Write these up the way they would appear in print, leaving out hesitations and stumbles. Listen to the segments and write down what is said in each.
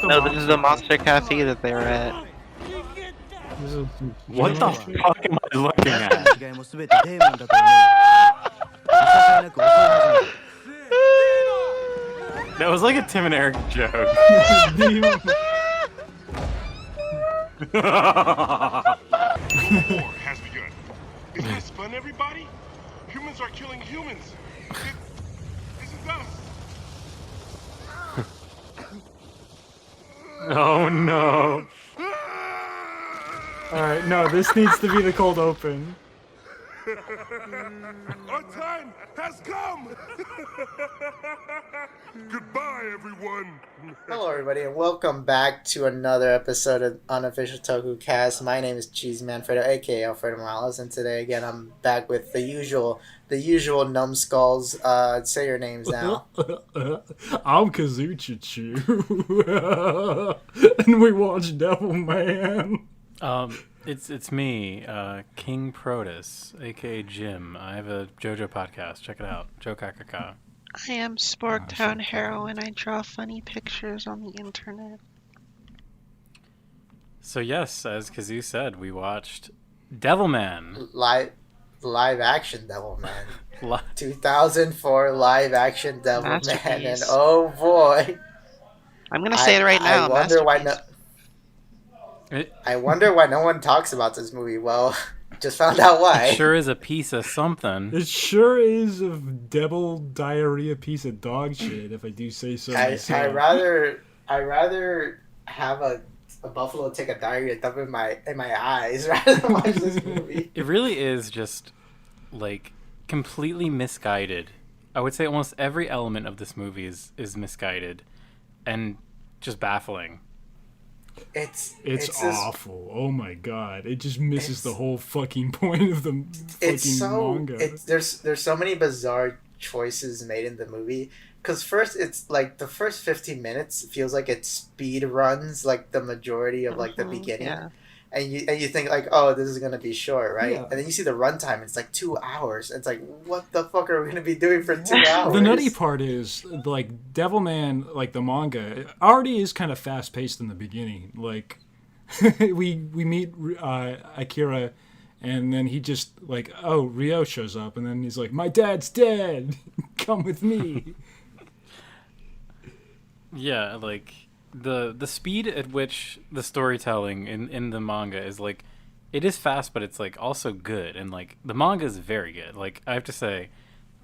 the No, monster? this is the Monster Cafe that they were at. What the fuck am I looking at? 違いも全てデーモンだと思う。いささいなく襲い始めた。 That was like a Tim and Eric joke. War has begun. Is this fun, everybody? Humans are killing humans. This is us. Oh no. Alright, no, this needs to be the cold open. Our time has come. Goodbye, everyone. Hello, everybody, and welcome back to another episode of Unofficial Toku-cast. My name is Cheesymanfredo, aka Alfredo Morales, and today again I'm back with the usual numbskulls. Say your names now. I'm Kazoo and we watch Devilman. It's me, King Protus, aka Jim. I have a JoJo podcast. Check it out. Jokakaka. I am Sporktown Heroine. I draw funny pictures on the internet. So yes, as Kazoo said, we watched Devilman. Live action Devilman. 2004 live action Devilman, and oh boy, I'm gonna say it right now. I wonder why no one talks about this movie. Well, just found out why. It sure is a piece of something. It sure is a devil diarrhea piece of dog shit, if I do say so myself. I rather have a buffalo take a diarrhea dump in my eyes rather than watch this movie. It really is just like completely misguided. I would say almost every element of this movie is misguided and just baffling. It's awful. Oh my god! It just misses the whole fucking point of the fucking manga. There's so many bizarre choices made in the movie. Because first, it's like the first 15 minutes feels like it speed runs like the majority of like the beginning, and you think like, oh, this is gonna be short, right? And then you see the runtime, it's like 2 hours. It's like, what the fuck are we gonna be doing for 2 hours? The nutty part is like Devilman, like the manga, already is kind of fast paced in the beginning. Like we meet Akira, and then he just like, oh, Ryo shows up, and then he's like, my dad's dead. Come with me. Yeah, like the speed at which the storytelling in the manga is like, it is fast, but it's like also good, and like the manga is very good. Like I have to say,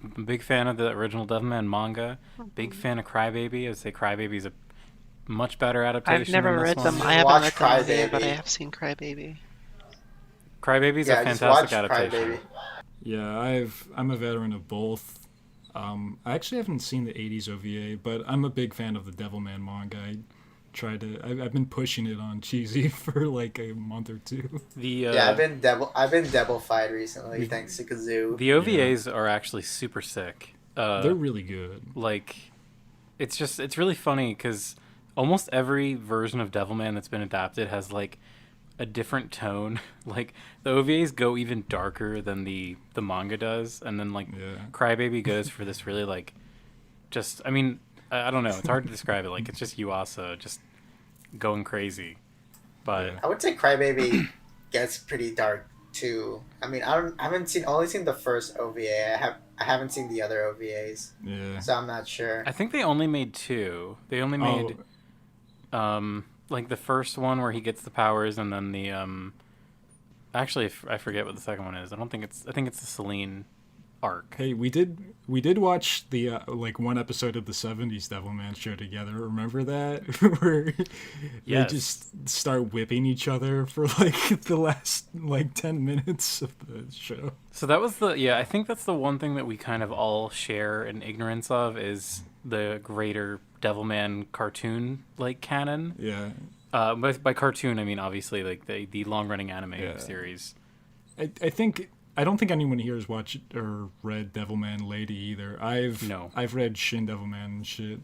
I'm a big fan of the original Devilman manga. Big fan of Crybaby. I would say Crybaby is a much better adaptation. I've never read them. I haven't read Crybaby, but I have seen Crybaby. Crybaby's a fantastic adaptation. Crybaby. Yeah, I'm a veteran of both. I actually haven't seen the 80s OVA, but I'm a big fan of the Devilman manga. I've been pushing it on Cheesy for like a month or two. I've been devilified recently thanks to Kazoo. The OVAs are actually super sick. They're really good. Like, it's really funny because almost every version of Devilman that's been adapted has like a different tone. Like the OVAs go even darker than the manga does, and then like Crybaby goes for this really like, just, I mean, I don't know, it's hard to describe it. Like it's just Yuasa just going crazy. But I would say Crybaby gets pretty dark too. I mean, I haven't seen the first OVA. I haven't seen the other OVAs. Yeah. So I'm not sure. I think they only made 2. They only made like the first one where he gets the powers, and then the actually I forget what the second one is. I think it's the Celine arc. Hey, we did watch the like one episode of the 70s Devilman show together. Remember that? Where they just start whipping each other for like the last like 10 minutes of the show. So that was I think that's the one thing that we kind of all share in ignorance of, is the greater Devilman cartoon like canon. Yeah. But by cartoon I mean obviously like the long running anime series. I don't think anyone here has watched or read Devilman Lady either. I've read Shin Devilman and shit.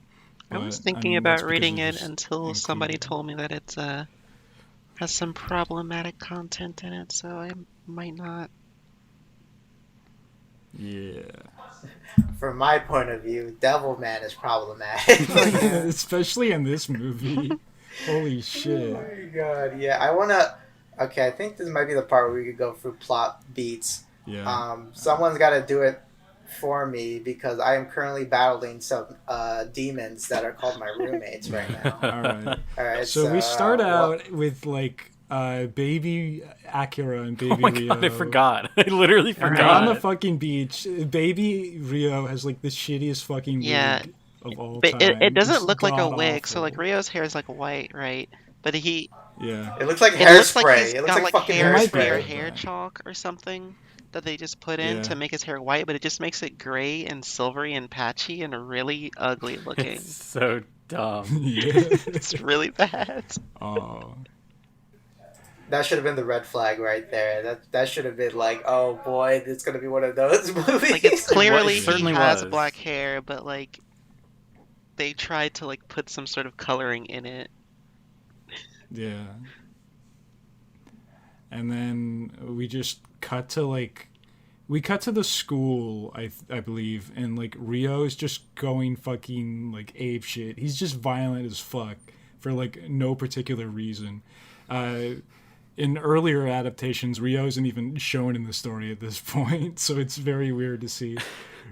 I was thinking about reading it until somebody told me that it has some problematic content in it, so I might not. Yeah. From my point of view, Devilman is problematic. Especially in this movie. Holy Oh shit. my god, yeah. I wanna. Okay, I think this might be the part where we could go through plot beats. Yeah. Someone's got to do it for me because I am currently battling some demons that are called my roommates right now. All right. All right, So we start well, out with like baby Akira and baby Oh my Rio. god, I forgot. I literally And they're forgot. on the fucking beach. Baby Rio has like the shittiest fucking Yeah. wig of all But time. it doesn't It's look like a wig. So god-awful. like Rio's hair is like white, right? But Yeah. it looks like it looks like hairspray. he's It looks got like like fucking hairspray or hairspray. hair chalk or something that they just put in Yeah. to make his hair white, but it just makes it gray and silvery and patchy and really ugly looking. It's so dumb. Yeah. It's really bad. Oh. That should have been the red flag right there. That should have been like, oh boy, it's gonna be one of those movies. Like it's clearly It certainly he has was. black hair, but like they tried to like put some sort of coloring in it. Yeah. And then we just cut to like we cut to the school, I believe, and like Rio is just going fucking like ape shit. He's just violent as fuck for like no particular reason. In earlier adaptations, Rio isn't even shown in the story at this point, so it's very weird to see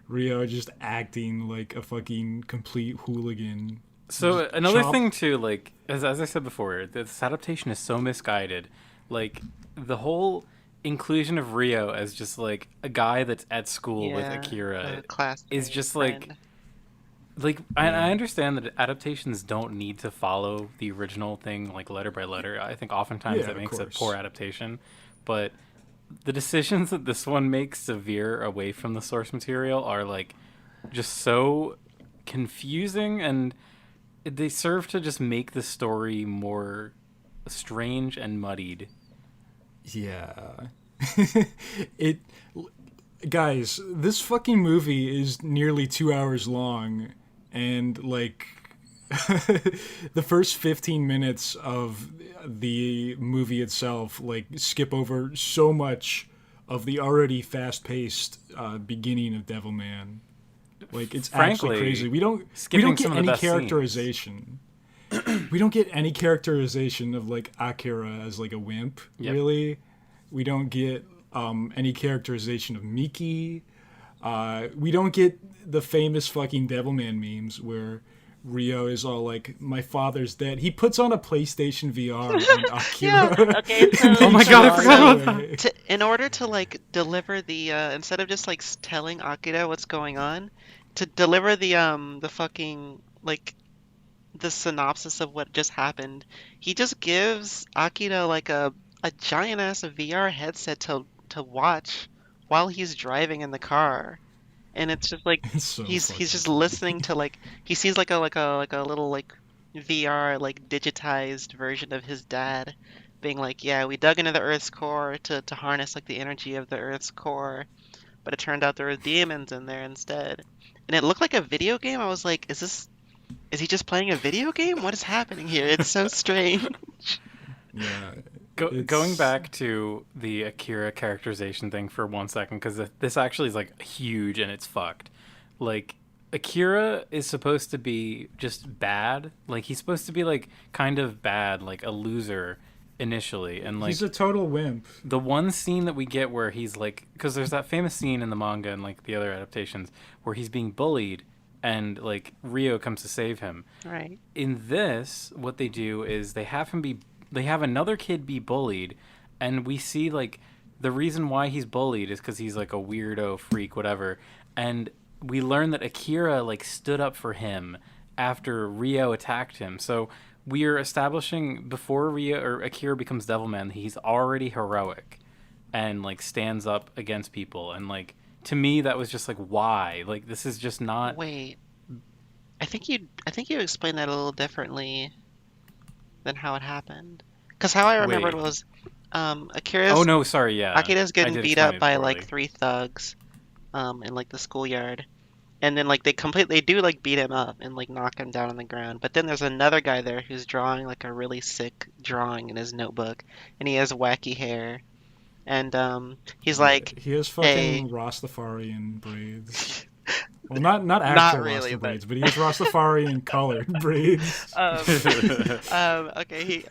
Rio just acting like a fucking complete hooligan. So Just another chop- thing too, like as I said before, this adaptation is so misguided. Like the whole inclusion of Rio as just like a guy that's at school with Yeah, Akira a classmate, is just like friend. I understand that adaptations don't need to follow the original thing like letter by letter. I think oftentimes Yeah, that of makes a course. poor adaptation, but the decisions that this one makes to veer away from the source material are like just so confusing, and they serve to just make the story more strange and muddied. Yeah. it guys, this fucking movie is nearly 2 hours long, and like the first 15 minutes of the movie itself like skip over so much of the already fast-paced beginning of Devilman. Like it's Frankly, actually crazy. We don't skipping get some of the any best scenes. characterization. We don't get any characterization of like Akira as like a wimp, Yep. really. We don't get any characterization of Miki. We don't get the famous fucking Devilman memes where Rio is all like, "My father's dead." He puts on a PlayStation VR on Akira. Yeah, okay, so- and then Oh my he God, I flies forgot about away. In order to like deliver the instead of just like telling Akira what's going on, to deliver the fucking like the synopsis of what just happened, he just gives Akira like a giant ass VR headset to watch while he's driving in the car. And it's just like It's so he's fucking just funny. listening to like he sees like a little like VR like digitized version of his dad being like, yeah, we dug into the Earth's core to harness like the energy of the Earth's core, but it turned out there were demons in there instead. And it looked like a video game. I was like, is he just playing a video game? What is happening here? It's so strange. Yeah. Going It's- back to the Akira characterization thing for 1 second, because this actually is like huge and it's fucked. Like Akira is supposed to be just bad. Like he's supposed to be like kind of bad, like a loser initially, and like He's a total wimp. the one scene that we get where he's like, because there's that famous scene in the manga and like the other adaptations where he's being bullied and like Rio comes to save him. Right. In this, what they do is they have another kid be bullied, and we see like the reason why he's bullied is because he's like a weirdo freak, whatever, and we learn that Akira like stood up for him after Rio attacked him. So we are establishing before Rio or Akira becomes Devilman, he's already heroic and like stands up against people, and like to me that was just like, why? Like this is just not. Wait. I think you explained that a little differently than how it happened. Because how I remembered Wait. was Akira's Oh no, sorry, yeah. Akira's I getting did beat explain up it by poorly. like 3 thugs in like the schoolyard. And then like they do like beat him up and like knock him down on the ground. But then there's another guy there who's drawing like a really sick drawing in his notebook, and he has wacky hair. And he's like, He has hey. fucking Rastafarian braids. Well, not actual really, Rasta but- braids, but he has Rastafarian colored braids. Okay,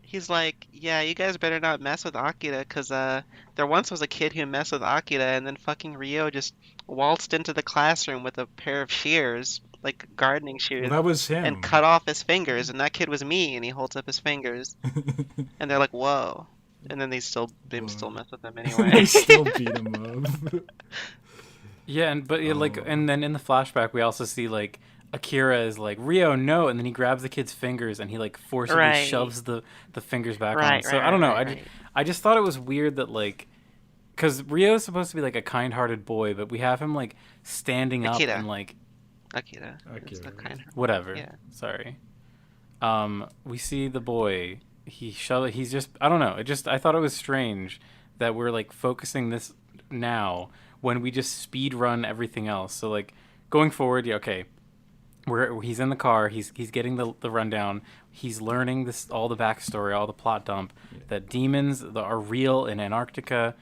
he's like, yeah, you guys better not mess with Akira, because there once was a kid who messed with Akira, and then fucking Rio just waltzed into the classroom with a pair of shears, like gardening shears, Well, that was him. and cut off his fingers, and that kid was me, and he holds up his fingers, and they're like, whoa, and then they still mess with him They anyway. still beat him up. Yeah, and then in the flashback we also see like Akira is like, Rio, no, and then he grabs the kid's fingers and he like forcibly Right. shoves the fingers back on. Right, So right, I don't know. right, I just thought it was weird that like, because Rio is supposed to be like a kind-hearted boy, but we have him like standing up Akira. and like Akira. It's the kind of- whatever. Yeah. Sorry. We see the boy. He's just, I don't know. I thought it was strange that we're like focusing this now when we just speed run everything else. So like going forward, yeah, okay. He's in the car. He's getting the rundown. He's learning all the backstory, all the plot dump that demons are real in Antarctica.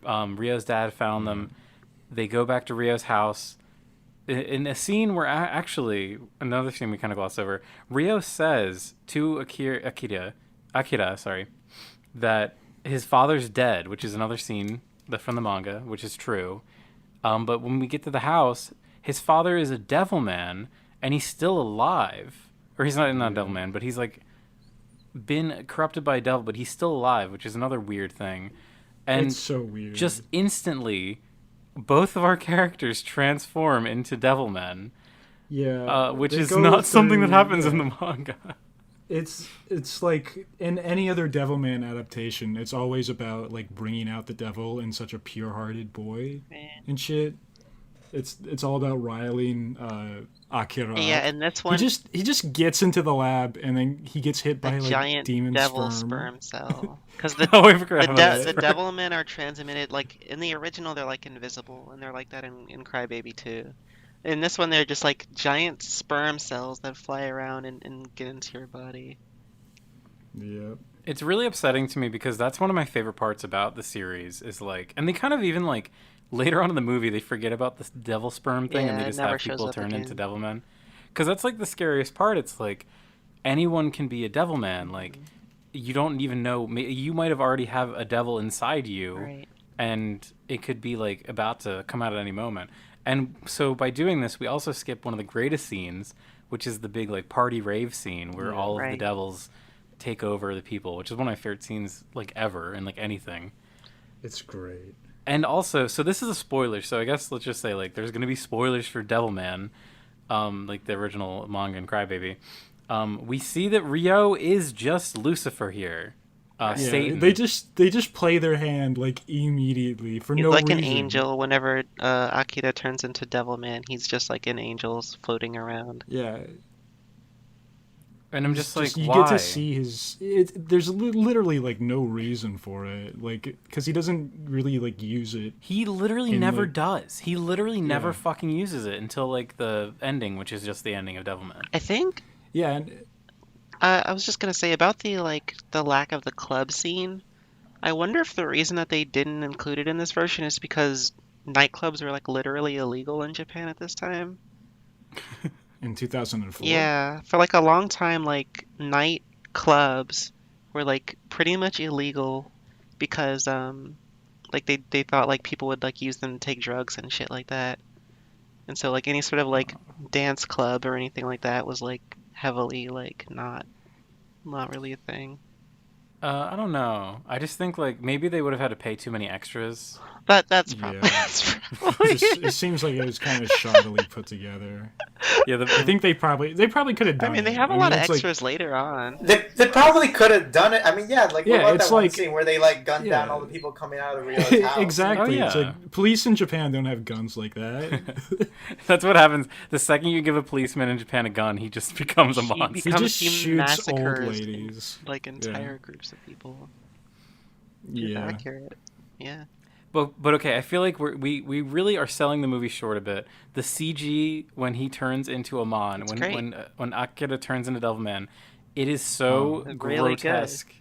Rio's dad found them. They go back to Rio's house. In a scene where actually another scene we kind of gloss over, Rio says to Akira, that his father's dead, which is another scene from the manga, which is true. But when we get to the house, his father is a Devilman, and he's still alive. Or he's not a Devilman, but he's like been corrupted by a devil, but he's still alive, which is another weird thing. And It's so weird. just instantly, both of our characters transform into Devilmen, yeah, which they is go not something that through- happens yeah. in the manga. It's like in any other Devilman adaptation, it's always about like bringing out the devil in such a pure-hearted boy and shit. It's all about riling Akira. Yeah, up. and this one, he just gets into the lab and then he gets hit by a like giant demon devil sperm. cell. Because the Oh, I forgot the, about the that. Devilmen are transmitted, like in the original they're like invisible, and they're like that in Crybaby too. In this one they're just like giant sperm cells that fly around and get into your body. Yeah. It's really upsetting to me because that's one of my favorite parts about the series is like, and they kind of even like later on in the movie they forget about this devil sperm thing and Yeah, they it just never have shows people up turn into again. Devilmen. Because that's like the scariest part. It's like anyone can be a Devilman. Like you don't even know. You might have already have a devil inside you, Right. and it could be like about to come out at any moment. And so by doing this, we also skip one of the greatest scenes, which is the big like party rave scene where all of the Right. devils take over the people, which is one of my favorite scenes like ever in like anything. It's great. And also, so this is a spoiler, so I guess let's just say like there's going to be spoilers for Devilman, like the original manga and Crybaby. We see that Rio is just Lucifer here. Yeah, Satan. they just play their hand like immediately for He's no like reason. an angel. Whenever Akira turns into Devilman, he's just like an angel floating around. Yeah. And I'm just like, you why? get to see his. There's literally like no reason for it, like because he doesn't really like use it. He literally in, never like- does. He literally never Yeah. fucking uses it until like the ending, which is just the ending of Devilman. I think Yeah, and I was just gonna say about the lack of the club scene. I wonder if the reason that they didn't include it in this version is because nightclubs were like literally illegal in Japan at this time. in 2004. Yeah, for like a long time, like night clubs were like pretty much illegal because like they thought like people would like use them to take drugs and shit like that. And so like any sort of like dance club or anything like that was like heavily like not really a thing. I don't know. I just think like maybe they would have had to pay too many extras. That's Yeah. probably that's probably It seems like it was kind of shoddily put together. Yeah, I think they probably could have I done. mean, they it. have a lot of it's like- extras later on. They probably could have done it. I mean, yeah, like what Yeah, about it's that one like- scene where they like gunned down yeah. all the people coming out of Rio's house? exactly. Oh, It's yeah. like police in Japan don't have guns like that. That's what happens. The second you give a policeman in Japan a gun, he just becomes a He monster. he becomes- just he shoots old massacres, ladies. Like entire groups of people. It's Yeah. accurate. Yeah. But okay, I feel like we really are selling the movie short a bit. The CG when he turns into a mon, It's when great. when Akira turns into Devilman, it is so It's really good. grotesque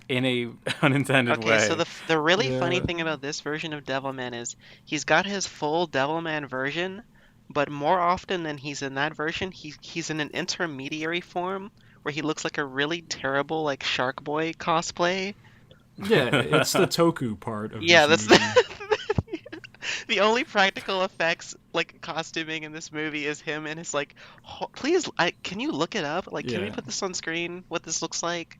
in a unintended Okay, way. so the really funny Yeah. thing about this version of Devilman is he's got his full Devilman version, but more often than he's in that version, he's in an intermediary form where he looks like a really terrible like Shark Boy cosplay. Yeah, it's the Toku part of Yeah, this that's movie. the only practical effects like costuming in this movie is him and his like please can you look it up? Like can we Yeah. put this on screen what this looks like?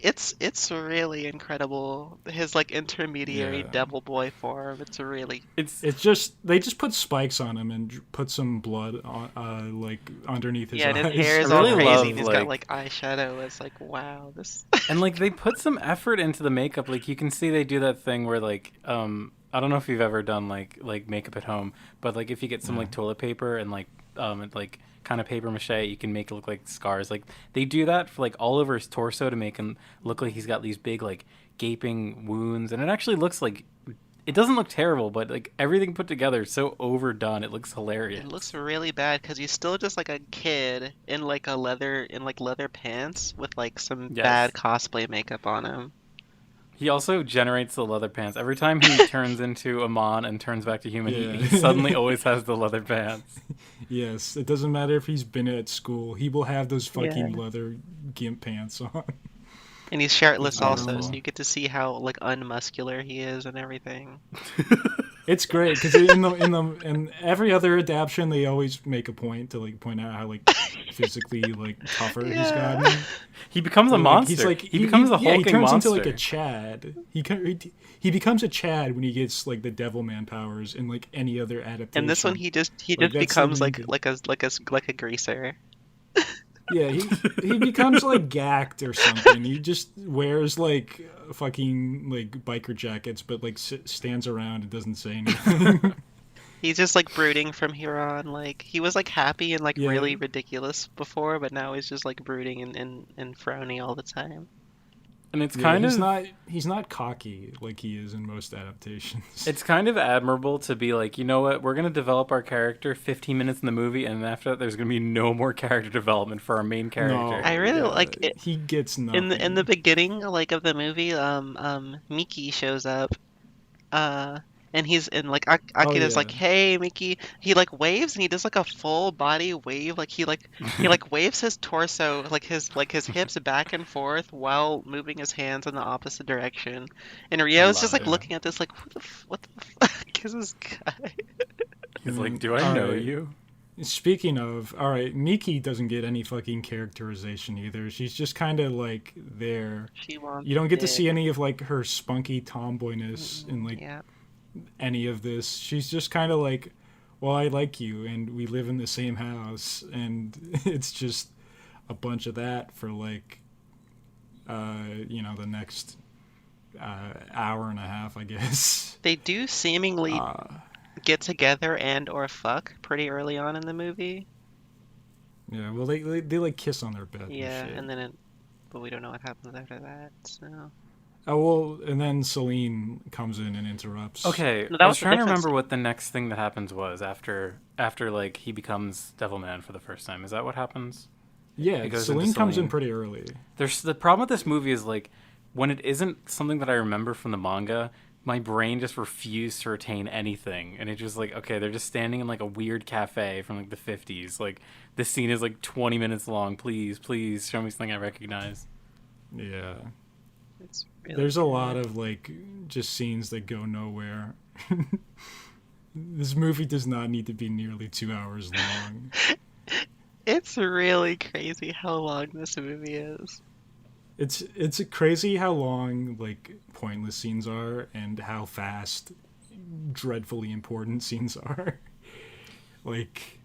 It's really incredible. His like intermediary Yeah. devil boy form. It's really It's It's just they just put spikes on him and put some blood on like underneath his yeah, and eyes. his hair is I all really crazy. love, And he's got like eyeshadow. It's like wow, this and like they put some effort into the makeup. Like you can see they do that thing where like I don't know if you've ever done like makeup at home, but like if you get some like toilet paper and like kind of paper mache, you can make it look like scars. Like they do that for like all over his torso to make him look like he's got these big like gaping wounds, and it actually looks like it doesn't look terrible, but like everything put together is so overdone, it looks hilarious. it looks really bad because he's still just like a kid in like leather pants with like some Yes. bad cosplay makeup on him. He also generates the leather pants every time he turns into a mon and turns back to human. Yeah. He suddenly always has the leather pants. Yes, it doesn't matter if he's been at school. He will have those fucking Yeah. leather gimp pants on. And he's shirtless I don't also, know. so you get to see how like unmuscular he is and everything. It's great because in every other adaptation they always make a point to like point out how like physically like tougher he's Yeah. gotten. He becomes a Like, monster. he's like he becomes a yeah, hulking he turns monster. into like a Chad. He becomes a Chad when he gets like the Devilman powers in like any other adaptation. And this one he just Like, that's becomes the like main like a greaser. Yeah, he becomes like gacked or something. He just wears like fucking like biker jackets, but like stands around and doesn't say anything. He's just like brooding from here on. Like he was like happy and like Yeah. really ridiculous before, but now he's just like brooding and frowny all the time. And it's Yeah, kind of he's not cocky like he is in most adaptations. it's kind of admirable to be like, you know what, we're gonna develop our character 15 minutes in the movie, and after that, there's gonna be no more character development for our main character. I really like it. He gets nothing. In the beginning like of the movie, Miki shows up, and he's in like Akira's yeah. like, hey Miki, he like waves and he does like a full body wave, like he waves his torso, like his hips back and forth while moving his hands in the opposite direction, and Ryo's just like it. looking at this like what the fuck is this guy? He's like, do I know Alright. you? Speaking of, all right, Miki doesn't get any fucking characterization either. She's just kind of like there. She wants You don't get to it. see any of like her spunky tomboyness in like Yeah. any of this. She's just kind of like, well, I like you and we live in the same house, and it's just a bunch of that for like the next hour and a half, I guess. They do seemingly get together and or fuck pretty early on in the movie. Yeah, well, they like kiss on their bed. Yeah, and shit. and then but we don't know what happens after that. So Oh well, and then Celine comes in and interrupts. Okay, No, that I was was the trying to difference. remember what the next thing that happens was after like he becomes Devilman for the first time. Is that what happens? Yeah, It goes Celine into comes in Celine. pretty early. There's the problem with this movie is like when it isn't something that I remember from the manga, my brain just refused to retain anything, and it's just like, okay, they're just standing in like a weird cafe from like the 50s. Like this scene is like 20 minutes long. Please show me something I recognize. Yeah. it's really There's a lot of like just scenes that go nowhere. This movie does not need to be nearly 2 hours long. it's really crazy how long this movie is. It's crazy how long like pointless scenes are and how fast dreadfully important scenes are. Like,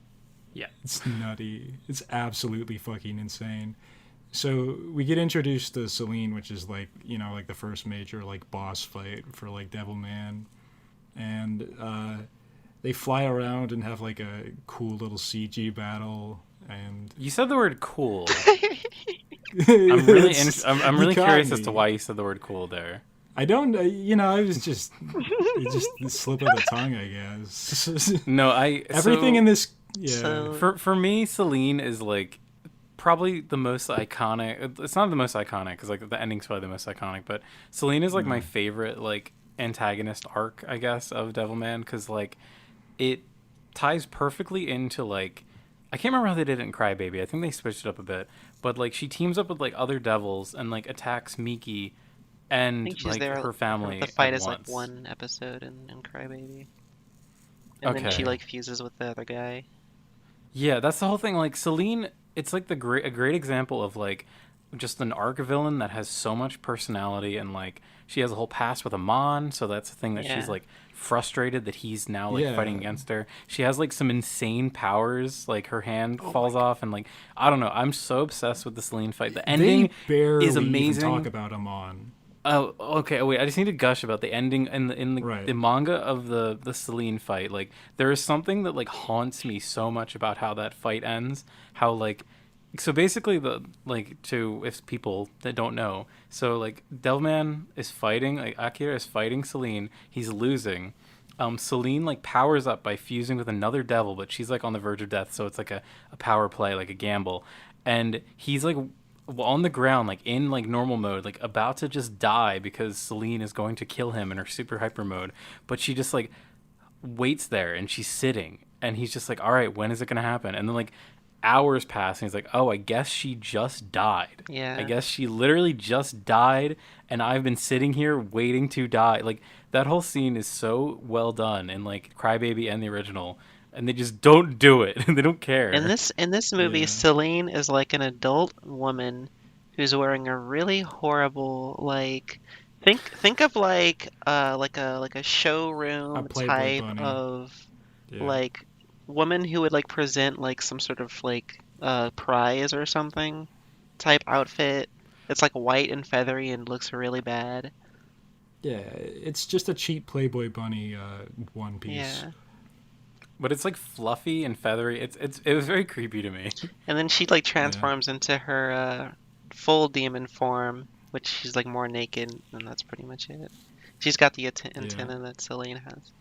Yeah. it's nutty. It's absolutely fucking insane. So we get introduced to Celine, which is like, like the first major like boss fight for like Devilman, and they fly around and have like a cool little CG battle. And You said the word cool. I'm really I'm really you caught curious as to me. why you said the word cool there. I don't, I was just, it just slip of the tongue, I guess. No, Everything in this, yeah. So- For me, Celine is like probably the most iconic. It's not the most iconic because like the ending's probably the most iconic, but Celine is like my favorite like antagonist arc, I guess, of Devilman, because like it ties perfectly into like, I can't remember how they did it in Crybaby. I think they switched it up a bit, but like she teams up with like other devils and like attacks Miki I and think she's like there. her family The fight at is once. like one episode in Crybaby, and then she Okay. like fuses with the other guy. Yeah, that's the whole thing. Like Celine, it's like a great example of like just an arc villain that has so much personality, and like she has a whole past with Amon, so that's the thing that she's Yeah. like frustrated that he's now like Yeah. fighting against her. She has like some insane powers, like her hand Oh falls off, and like I don't know. I'm so obsessed with the Celine fight. The They ending barely is amazing. even talk about Amon. Oh, okay. Wait, I just need to gush about the ending in the Right. the manga of the Celine fight. Like, there is something that like haunts me so much about how that fight ends. How like, so basically the like to if people that don't know, so like Devilman is fighting like Akira is fighting Celine. He's losing. Celine like powers up by fusing with another devil, but she's like on the verge of death, so it's like a power play, like a gamble, and he's like on the ground, like in like normal mode, like about to just die because Celine is going to kill him in her super hyper mode, but she just like waits there and she's sitting, and he's just like, all right, when is it gonna happen? And then like hours pass and he's like, oh, I guess she just died. Yeah. I guess she literally just died, and I've been sitting here waiting to die. Like that whole scene is so well done in like Crybaby and the original, and they just don't do it. They don't care. In this movie, Yeah. Celine is like an adult woman who's wearing a really horrible like think of like a showroom A Playboy type bunny. of Yeah. like woman who would like present like some sort of like prize or something type outfit. It's like white and feathery and looks really bad. Yeah, it's just a cheap Playboy bunny one piece. Yeah. But it's like fluffy and feathery. It was very creepy to me. And then she like transforms into her full demon form, which she's like more naked, and that's pretty much it. She's got the antenna that Celine has.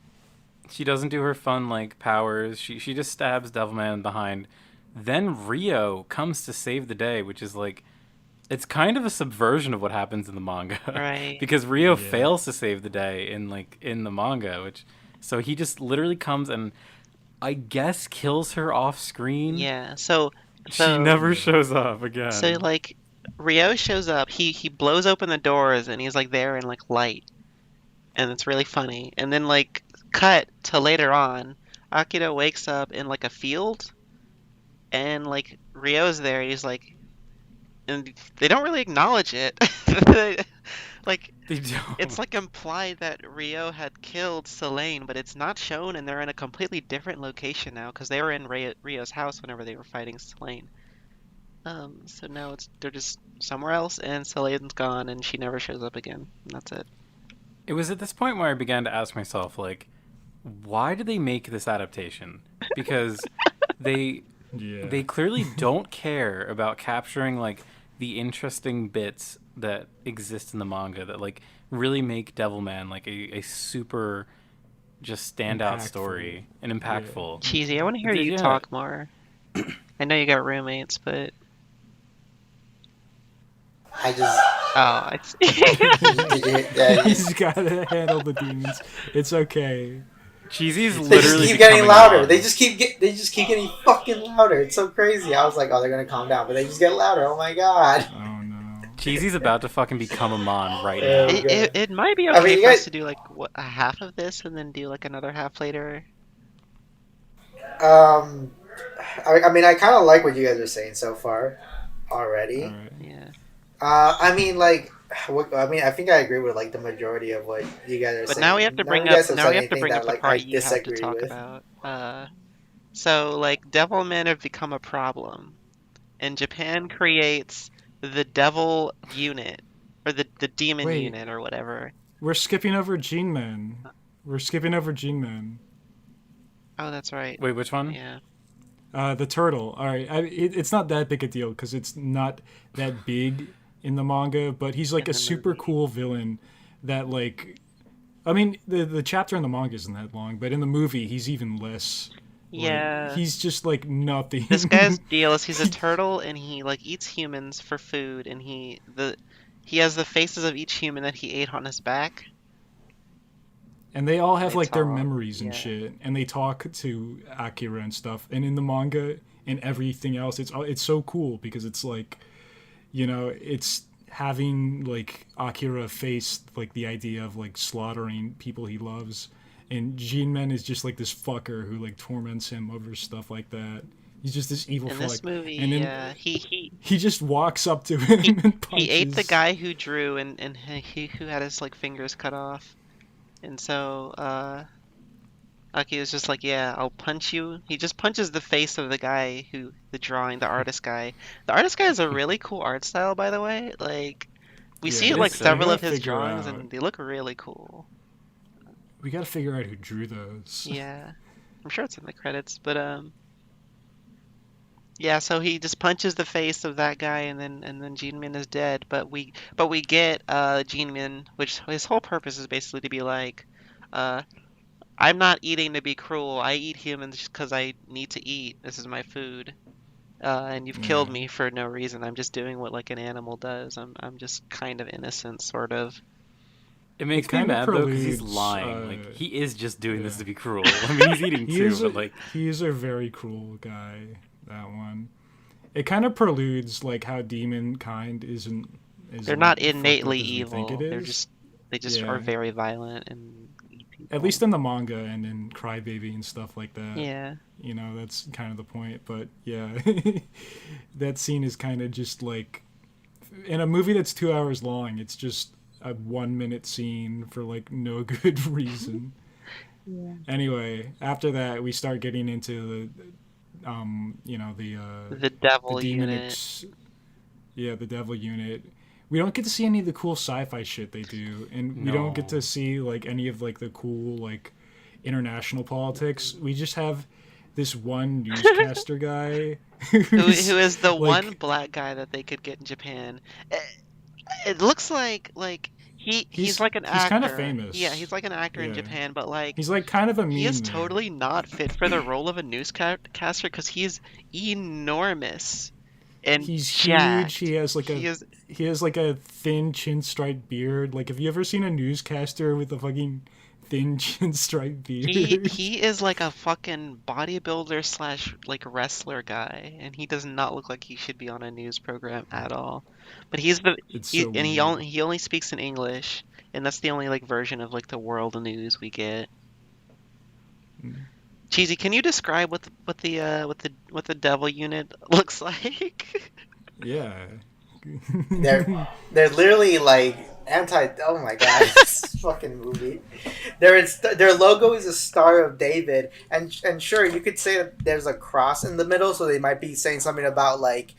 She doesn't do her fun like powers. She just stabs Devilman behind. Then Rio comes to save the day, which is like, it's kind of a subversion of what happens in the manga. Right. Because Rio Yeah. fails to save the day in the manga, which so he just literally comes and I guess kills her off screen. Yeah. So She never shows up again. So like Rio shows up, he blows open the doors and he's like there in like light. And it's really funny. And then like cut to later on, Akira wakes up in like a field and like Rio's there, he's like, and they don't really acknowledge it. Like They don't. it's like implied that Rio had killed Selene, but it's not shown, and they're in a completely different location now because they were in Rio's house whenever they were fighting Selene. So now they're just somewhere else, and Selene's gone, and she never shows up again. And that's it. It was at this point where I began to ask myself, like, why did they make this adaptation? Because they clearly don't care about capturing like the interesting bits that exist in the manga that like really make Devilman like a super just standout Impactful. story and impactful. Cheesy, I want to hear you Yeah. talk more. I know you got roommates, but I just I see. yeah, He's got to handle the demons. It's okay. Cheesy's they just literally keep getting becoming louder. Amon. They just keep getting fucking louder. It's so crazy. I was like, oh, they're gonna calm down, but they just get louder. Oh my god. Oh no. Cheesy's about to fucking become Amon right Yeah. now. It might be I okay mean, you for us guys- to do like a half of this and then do like another half later. I mean, I kind of like what you guys are saying so far already. All right. Yeah. I mean, like, I think I agree with like the majority of what you guys are But saying. now we have to None bring of you guys up have said anything that, the like, part I you have to disagree talk with. about. So like Devilmen have become a problem, and Japan creates the Devil unit or the Demon Wait. unit or whatever. We're skipping over Gene Man. We're skipping over Gene Man. Oh, that's right. Wait, which one? Yeah. The turtle. All right. It's not that big a deal because it's not that big in the manga, but he's like In a the super movie. cool villain that like. I mean, the chapter in the manga isn't that long, but in the movie he's even less. Like, Yeah. he's just like nothing. This guy's deal is he's a turtle and he like eats humans for food, and he has the faces of each human that he ate on his back. And they all have They like their talk, memories and yeah. shit, and they talk to Akira and stuff. And in the manga and everything else, it's so cool because it's like, it's having like Akira face like the idea of like slaughtering people he loves, and Jinmen is just like this fucker who like torments him over stuff like that. He's just this evil In fuck. this movie, and then yeah, he just walks up to him and punches. he ate the guy who drew and he who had his like fingers cut off, and so Aki was just like, yeah, I'll punch you. He just punches the face of the guy the artist guy. The artist guy has a really cool art style, by the way. Like, we Yeah, see it's- like we several gotta of his figure drawings, out- and they look really cool. We gotta figure out who drew those. Yeah, I'm sure it's in the credits, but yeah. So he just punches the face of that guy, and then Jinmin is dead. But we get Jinmin, which his whole purpose is basically to be like, I'm not eating to be cruel. I eat humans just because I need to eat. This is my food. And you've killed Yeah. me for no reason. I'm just doing what like an animal does. I'm just kind of innocent, sort of. It makes me kinda mad though because he's preludes, lying. Like he is just doing this yeah. to be cruel. I mean, he's eating He too, is but like he is a very cruel guy. That one. It kind of preludes like how demon kind isn't. They're not fucked up innately as we think evil. it They're is. they just Yeah. are very violent and eat people. At least in the manga and in Crybaby and stuff like that. Yeah. That's kind of the point. But yeah, that scene is kind of just like in a movie that's 2 hours long. It's just a 1 minute scene for like no good reason. Yeah. Anyway, after that, we start getting into The devil the demon unit. the devil unit. We don't get to see any of the cool sci-fi shit they do, and we don't get No. to see like any of like the cool like international politics. We just have this one newscaster guy who is the like- one black guy that they could get in Japan. It looks like he's like an actor. he's kinda famous. Yeah, he's like an actor in Yeah. Japan, but like He's like kind of a meme. he is man. totally not fit for the role of a newscaster because he's enormous and He's jacked. huge. He has like He is he has like a thin chin striped beard. Like, have you ever seen a newscaster with a fucking thin chin striped beard? he is like a fucking bodybuilder slash like wrestler guy, and he does not look like he should be on a news program at all. But he's It's he, so and he weird. only speaks in English, and that's the only like version of like the world news we get. Mm. Cheesy, can you describe what the devil unit looks like? Yeah. They're literally like anti. Oh my god, this fucking movie. Their logo is a Star of David, and sure you could say that there's a cross in the middle, so they might be saying something about like,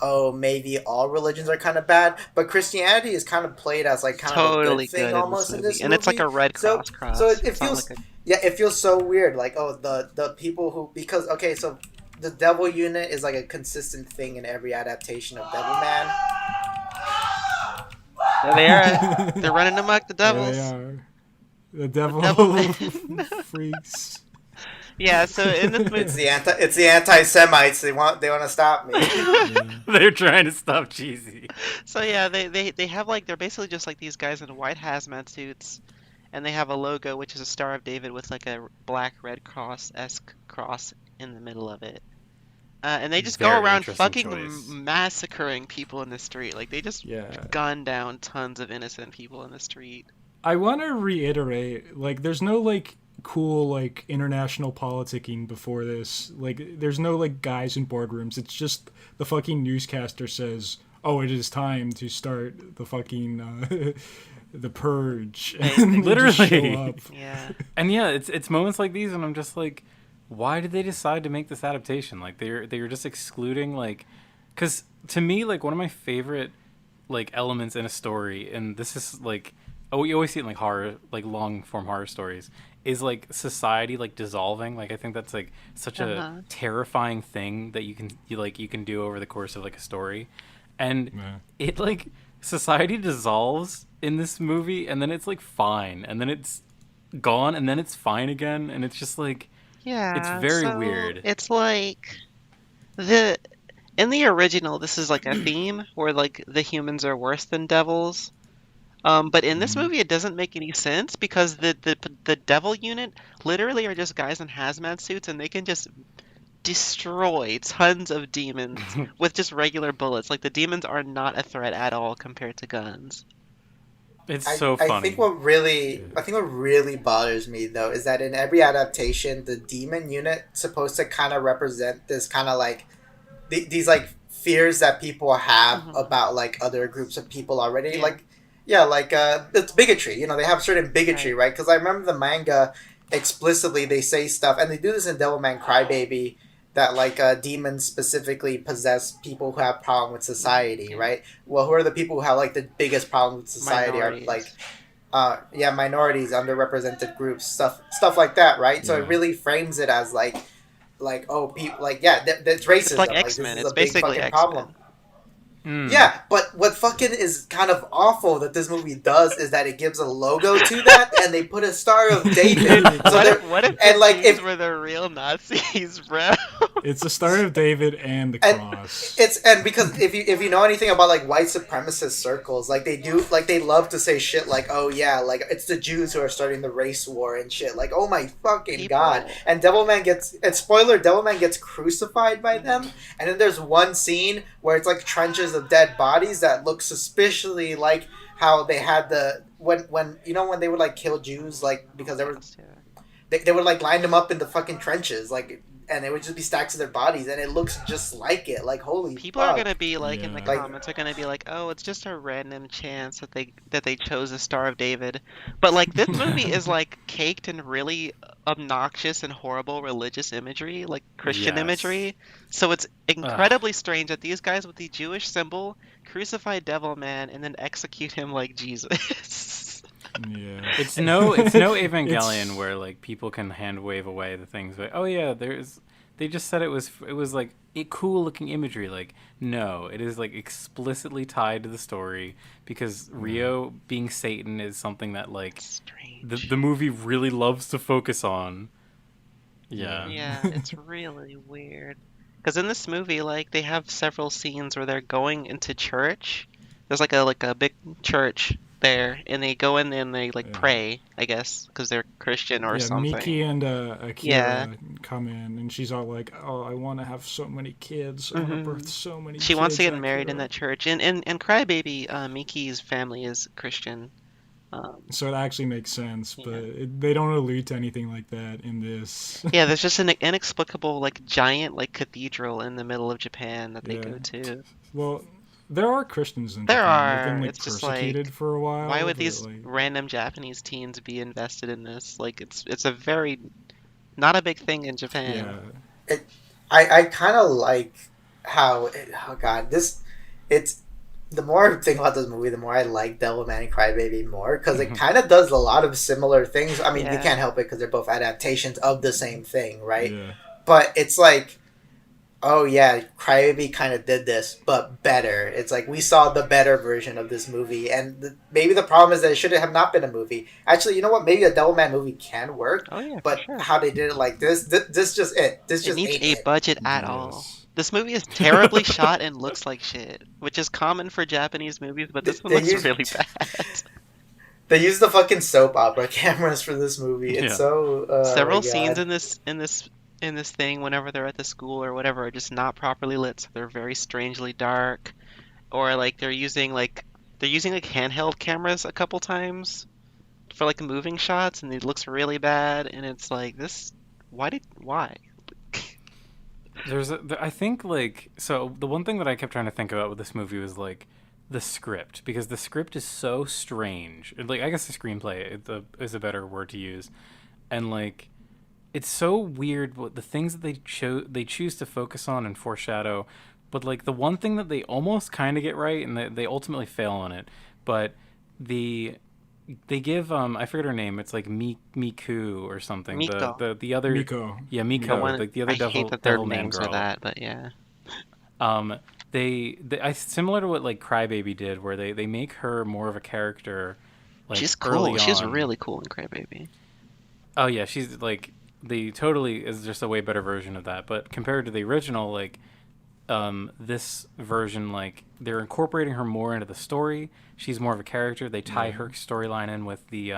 oh, maybe all religions are kind of bad, but Christianity is kind of played as like kind Totally of a good thing good almost in this movie. and it's like a red So- cross. so it It's not feels- like a- Yeah, it feels so weird. Like, oh, the people who so the devil unit is like a consistent thing in every adaptation of Devilman. There they are. They're running amok, the There devils. they are. The devil Devilman. freaks. Yeah, so in this movie, It's the anti-Semites. They want to stop me. Yeah. they're trying to stop Cheesy. so yeah, they have like they're basically just like these guys in white hazmat suits, and they have a logo which is a Star of David with like a black Red Cross-esque cross in the middle of it. And they just go Very around interesting fucking choice. massacring people in the street. Like they just Yeah. gun down tons of innocent people in the street. I want to reiterate, like, there's no, like, cool, like, international politicking before this. Like, there's no, like, guys in boardrooms. It's just the fucking newscaster says, oh, it is time to start the fucking, the purge. And they just Literally. show up. Yeah. And yeah, it's moments like these, and I'm just like, why did they decide to make this adaptation? Like they were just excluding like, because to me like one of my favorite like elements in a story, and this is like, oh, you always see it in like horror, like long form horror stories, is like society like dissolving. Like I think that's like such a terrifying thing that you can do over the course of like a story, and Yeah. it like society dissolves in this movie, and then it's like fine, and then it's gone, and then it's fine again, and it's just like. Yeah, It's very so weird. It's like in the original, this is like a theme where like the humans are worse than devils. But in this Mhm. movie, it doesn't make any sense because the devil unit literally are just guys in hazmat suits, and they can just destroy tons of demons with just regular bullets. Like the demons are not a threat at all compared to guns. It's I, so I think funny. what really bothers me though is that in every adaptation, the demon unit supposed to kind of represent this kind of like these like fears that people have Hmm. about like other groups of people already. Yeah. Like yeah, like it's bigotry. You know, they have certain bigotry, Right. right? Because I remember the manga explicitly they say stuff, and they do this in Devilman Crybaby that like demons specifically possess people who have problem with society, Yeah. right? Well, who are the people who have like the biggest problem with society are like Minorities. minorities, underrepresented groups, stuff like that, right? So it Yeah. really frames it as like oh people like yeah that's It's like racism, like this X-Men. is It's a big basically fucking problem. X-Men. Yeah, but what fucking is kind of awful that this movie does is that it gives a logo to that, and they put a Star of David. So What they're if what if and the like Jews if were the real Nazis, bro? It's the Star of David and the and cross. it's and because if you know anything about like white supremacist circles, like they do like they love to say shit like oh yeah like it's the Jews who are starting the race war and shit like oh my fucking god. People. And Devilman gets crucified by them, and then there's one scene where it's like trenches of dead bodies that look suspiciously like how they had the when you know when they would like kill Jews like because they would like line them up in the fucking trenches like and it would just be stacks of their bodies and it looks just like it like holy People are fuck. gonna be like in the Yeah. Like- comments are gonna be like, oh, it's just a random chance that they chose the Star of David. But like this movie is like caked in really obnoxious and horrible religious imagery, like Christian Yes. imagery. So it's incredibly strange that these guys with the Jewish symbol crucify Devilman and then execute him like Jesus. Yeah. It's no Evangelion It's- where like people can hand wave away the things like oh yeah they just said it was like cool looking imagery like no it is like explicitly tied to the story because Rio being Satan is something that like Strange. the movie really loves to focus on. Yeah. Yeah, it's really weird. Because in this movie, like, they have several scenes where they're going into church. There's like a big church there, and they go in and they like Yeah. pray, I guess, because they're Christian or Yeah, something. Miki and Akira Yeah. come in, and she's all like, "Oh, I want to have so many kids. I want to birth so many." She wants to kids, get married in Akira." that church, and Crybaby, Miki's family is Christian. So it actually makes sense, Yeah. but they don't allude to anything like that in this. Yeah, there's just an inexplicable like giant like cathedral in the middle of Japan that they Yeah. go to. Well, there are Christians in There Japan. They've are. been like It's just, like, persecuted for a while. Why would but, these like, random Japanese teens be invested in this? Like, it's a very not a big thing in Japan. yeah, I kind of like how oh god this it's the more I think about this movie the more I like Devilman and Crybaby more because it kind of does a lot of similar things. I mean you Yeah. can't help it because they're both adaptations of the same thing, right? yeah. But it's like oh yeah Crybaby kind of did this but better. It's like we saw the better version of this movie and maybe the problem is that it should have not been a movie. Actually you know what maybe a Devilman movie can work Oh yeah, but for sure. how they did it like this just It just needs ain't a it. budget at all. Yes. This movie is terribly shot and looks like shit, which is common for Japanese movies, but this one They looks use- really bad. They use the fucking soap opera cameras for this movie. It's Yeah. so Several my God. scenes in this thing whenever they're at the school or whatever are just not properly lit, so they're very strangely dark. Or like they're using like handheld cameras a couple times for like moving shots and it looks really bad and it's like this why? I think like so the one thing that I kept trying to think about with this movie was like the script because the script is so strange. Like I guess the screenplay is a better word to use, and like it's so weird what the things that they choose to focus on and foreshadow. But like the one thing that they almost kind of get right and they ultimately fail on it, but they give I forget her name. It's like Miku or something. Miko. The other Miko. Yeah, Miko. One- Like the other I devil hate that their Devilman names girl. are that, but yeah. They similar to what like Crybaby did, where they make her more of a character. Like She's early cool. She's on. really cool in Crybaby. Oh yeah, she's like the totally is just a way better version of that. But compared to the original, like this version, like, they're incorporating her more into the story. She's more of a character. They tie her storyline in with the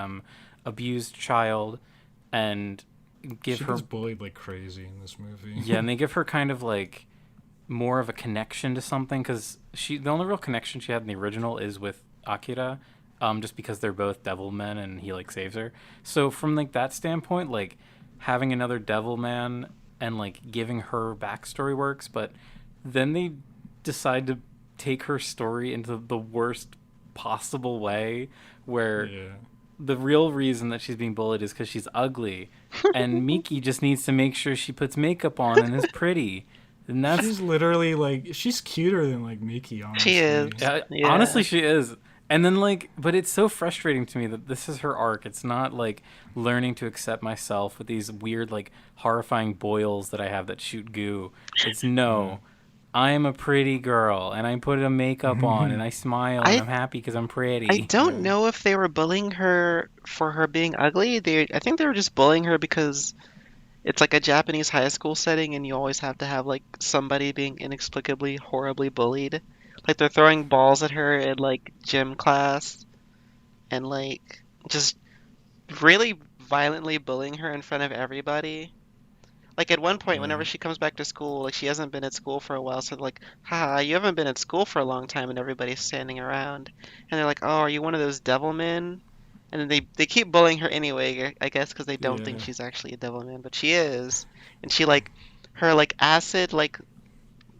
abused child and give she her gets bullied like crazy in this movie. Yeah, and they give her kind of like more of a connection to something, because the only real connection she had in the original is with Akira, just because they're both Devilmen and he like saves her. So from like that standpoint, like having another Devilman and like giving her backstory works, but then they decide to take her story into the worst possible way, where the real reason that she's being bullied is because she's ugly, and Miki just needs to make sure she puts makeup on and is pretty. And that's she's literally like, she's cuter than like Miki, honestly. She is. Honestly, she is. And then like, but it's so frustrating to me that this is her arc. It's not like learning to accept myself with these weird like horrifying boils that I have that shoot goo. It's no. I am a pretty girl, and I put a makeup on, and I smile, and I'm happy because I'm pretty. I don't know if they were bullying her for her being ugly. I think they were just bullying her because it's like a Japanese high school setting, and you always have to have like somebody being inexplicably horribly bullied. Like they're throwing balls at her in like gym class, and like just really violently bullying her in front of everybody. Like at one point, whenever she comes back to school, like she hasn't been at school for a while, so they're like, "Ha, you haven't been at school for a long time," and everybody's standing around, and they're like, "Oh, are you one of those Devilmen?" And then they keep bullying her anyway, I guess, because they don't think she's actually a Devilman, but she is, and she like her like acid like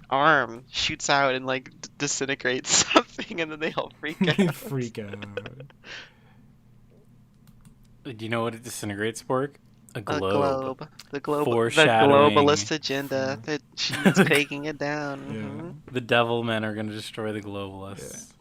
arm shoots out and like disintegrates something, and then they all freak out. Freak out. Do you know what it disintegrates, Spork? A globe. The Foreshadowing. the globalist agenda that she's taking it down. The Devilmen are going to destroy the globalists.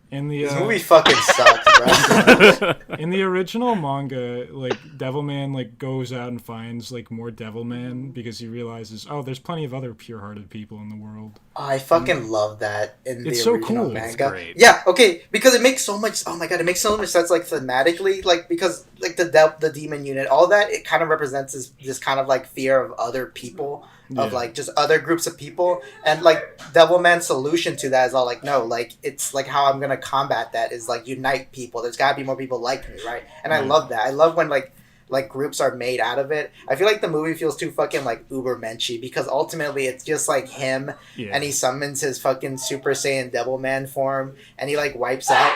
In the This movie fucking sucks, bro. in the original manga, like Devilman like goes out and finds like more Devilman because he realizes, oh, there's plenty of other pure-hearted people in the world. I fucking love that in the It's so original cool. manga. It's great. Yeah, okay, because it makes so much. Oh my god, it makes so much sense. Like thematically, like because like the demon unit, all that it kind of represents this kind of like fear of other people, of like just other groups of people, and like Devilman's solution to that is all like, no, like it's like how I'm gonna combat that is like unite people. There's gotta be more people like me, right? And I love that. I love when like groups are made out of it. I feel like the movie feels too fucking like uber menschy because ultimately it's just like him and he summons his fucking Super Saiyan Devilman form and he like wipes out.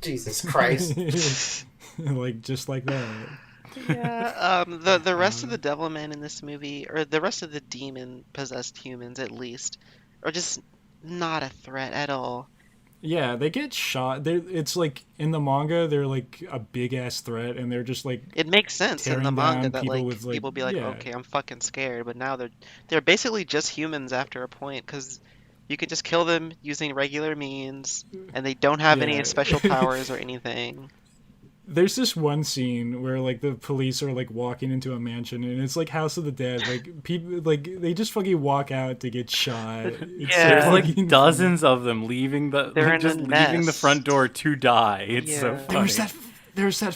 Jesus Christ. Like just like that. Yeah. The rest of the Devilmen in this movie, or the rest of the demon possessed humans at least, are just not a threat at all. Yeah, they get shot. It's like in the manga, they're like a big ass threat, and they're just like it makes sense in the tearing manga down that people like with, like, people be like, okay, I'm fucking scared, but now they're basically just humans after a point because you can just kill them using regular means, and they don't have any special powers or anything. There's this one scene where like the police are like walking into a mansion and it's like House of the Dead. Like people like they just fucking walk out to get shot. It's Yeah. There's like dozens of them leaving They're like, in just a leaving the nest. front door to die. It's so Yeah. funny. There's that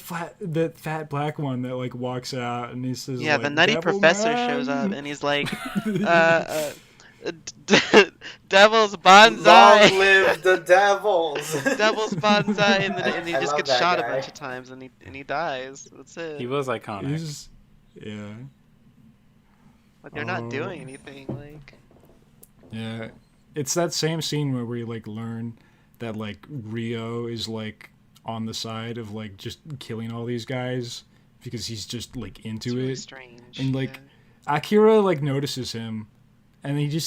fat black one that like walks out and he says, Yeah, like, the nutty "Devil professor man." shows up and he's like, Devil's bonsai. Long live the devils. Devil's bonsai, and then he I just love gets that shot guy. a bunch of times, and he dies. That's it. He was iconic. Yeah. Like they're not doing anything. Like Yeah. It's that same scene where we like learn that like Rio is like on the side of like just killing all these guys because he's just like into it's really it. strange. And like Akira like notices him and he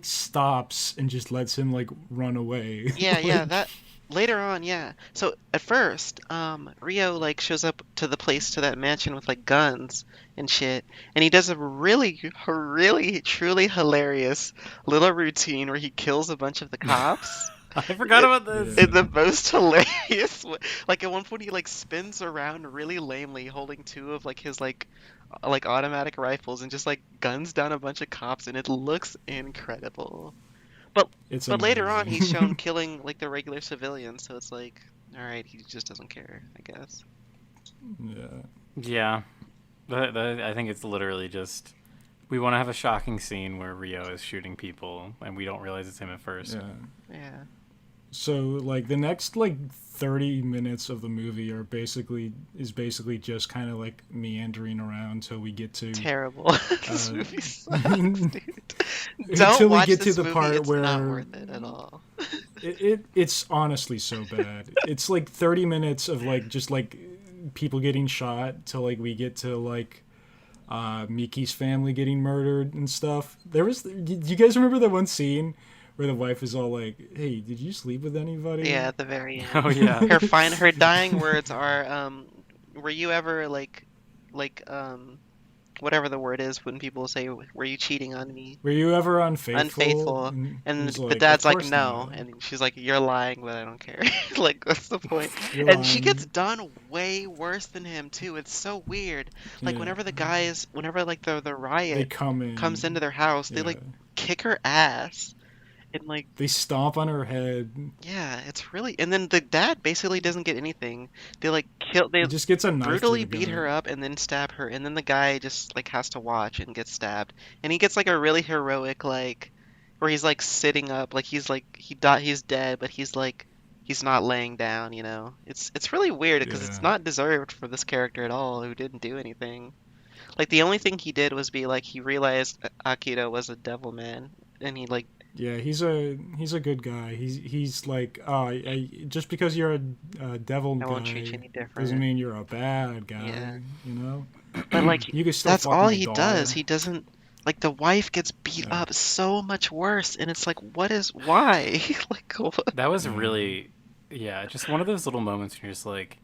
stops and just lets him like run away. Yeah, that later on, yeah. So at first, Rio like shows up to the place, to that mansion with like guns and shit, and he does a really truly hilarious little routine where he kills a bunch of the cops. I forgot about this. In the most hilarious way. Like at one point he like spins around really lamely holding two of like his like automatic rifles and just like guns down a bunch of cops, and it looks incredible. But later on he's shown killing like the regular civilians, so it's like, all right, he just doesn't care, I guess. Yeah. Yeah. I think it's literally just We want to have a shocking scene where Rio is shooting people, and we don't realize it's him at first. Yeah. So like the next like 30 minutes of the movie basically just kind of like meandering around till we get to Terrible. This movie sucks, dude. until Don't we watch get to this the movie. part It's where not worth it at all. it's honestly so bad. It's like 30 minutes of like just like people getting shot till like we get to like Miki's family getting murdered and stuff. Do you guys remember that one scene where the wife is all like, "Hey, did you sleep with anybody?" Yeah, at the very end. Oh yeah. Her dying words are, were you ever whatever the word is when people say, "Were you cheating on me?" Were you ever unfaithful? Unfaithful. And he's the dad's "Of like, course no. not." And she's like, you're lying, but I don't care. Like, that's the point. You're And she lying. gets done way worse than him, too. It's so weird. Like, Yeah. whenever like, the They riot come in. comes into their house, they, like, Yeah. kick her ass. And, like, They stomp on her head. yeah, it's really... And then the dad basically doesn't get anything. They, like, they He just gets a knife brutally to the beat gut. her up and then stab her. And then the guy just, like, has to watch and gets stabbed. And he gets, like, a really heroic, like... Where he's like sitting up, like he's dead, but he's not laying down, you know. It's really weird because it's Yeah. not deserved for this character at all, who didn't do anything. Like the only thing he did was be like he realized Akira was a Devilman, and he like Yeah, he's a good guy. He's like, just because you're a devil I guy won't treat you any different. doesn't mean you're a bad guy. Yeah. You know. But like You can still that's fuck all my he daughter. does. He doesn't like the wife gets beat Yeah. up so much worse, and it's like why? Like what? That was really, yeah, just one of those little moments where you're just like,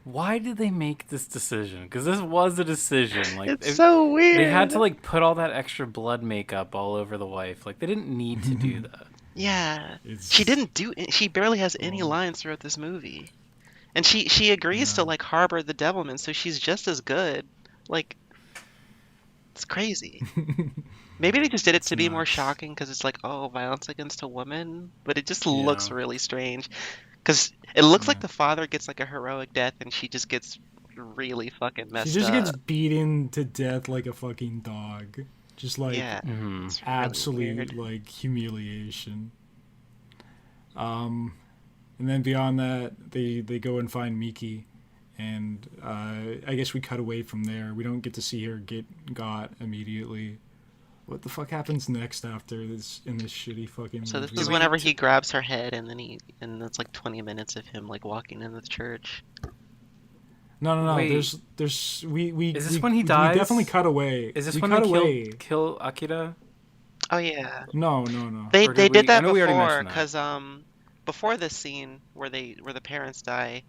why did they make this decision? Because this was a decision. Like It's so weird. they had to like put all that extra blood makeup all over the wife. Like they didn't need to do that. Yeah. It's- She didn't do it. She barely has any lines throughout this movie. And she agrees to Yeah. like harbor the Devilman, so she's just as good. Like it's crazy. Maybe they just did it to be more nuts. shocking because it's like, oh, violence against a woman, but it just Yeah. looks really strange. Because it looks like Yeah. the father gets like a heroic death, and she just gets really fucking messed She just up. gets beaten to death like a fucking dog. Just like Yeah. Mhm. It's really absolute weird. like humiliation. And then beyond that, they go and find Miki, and I guess we cut away from there. We don't get to see her get got immediately. What the fuck happens next after this in this shitty fucking So this movie? is whenever he grabs her head, and then it's like 20 minutes of him like walking in the church. No. Wait. There's we. Is this we- when he We dies? definitely cut away. Is this we when cut they away? kill Akira? Oh yeah. No. They Or they did we- did that I know we already before mentioned that. because before this scene where the parents die,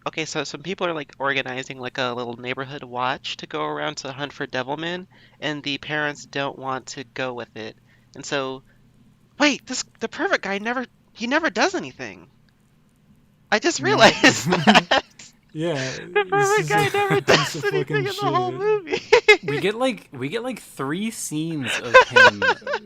okay, so some people are like organizing like a little neighborhood watch to go around to hunt for Devilman, and the parents don't want to go with it, and so wait, the perfect guy never does anything. I just realized that. Yeah. The perfect guy never does anything in the whole movie. We get like 3 scenes of him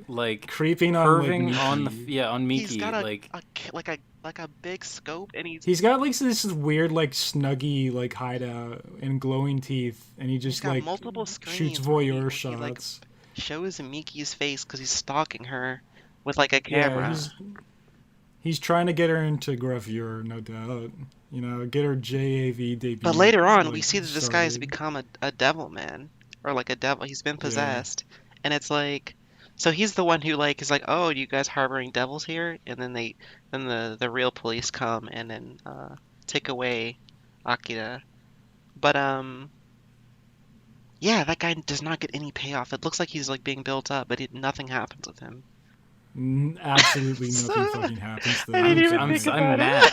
like Creeping on curving like, on Miki. on Miki. He's got like a big scope, and He's got like this weird like snuggy like hideout and glowing teeth, and he just got like multiple shoots screens where he, voyeur like, shots. shows Miki's face because he's stalking her with like a Yeah, camera. he's trying to get her into gravure, no doubt. You know, get her JAV debut. But later on, we like, see that this guy has started. become a devil man, or like a devil. He's been possessed, and it's like, so he's the one who like is like, oh, you guys harboring devils here, and then the real police come and then take away Akira. But yeah, that guy does not get any payoff. It looks like he's like being built up, but nothing happens with him. Absolutely nothing fucking happens to I didn't him. even I'm think about mad.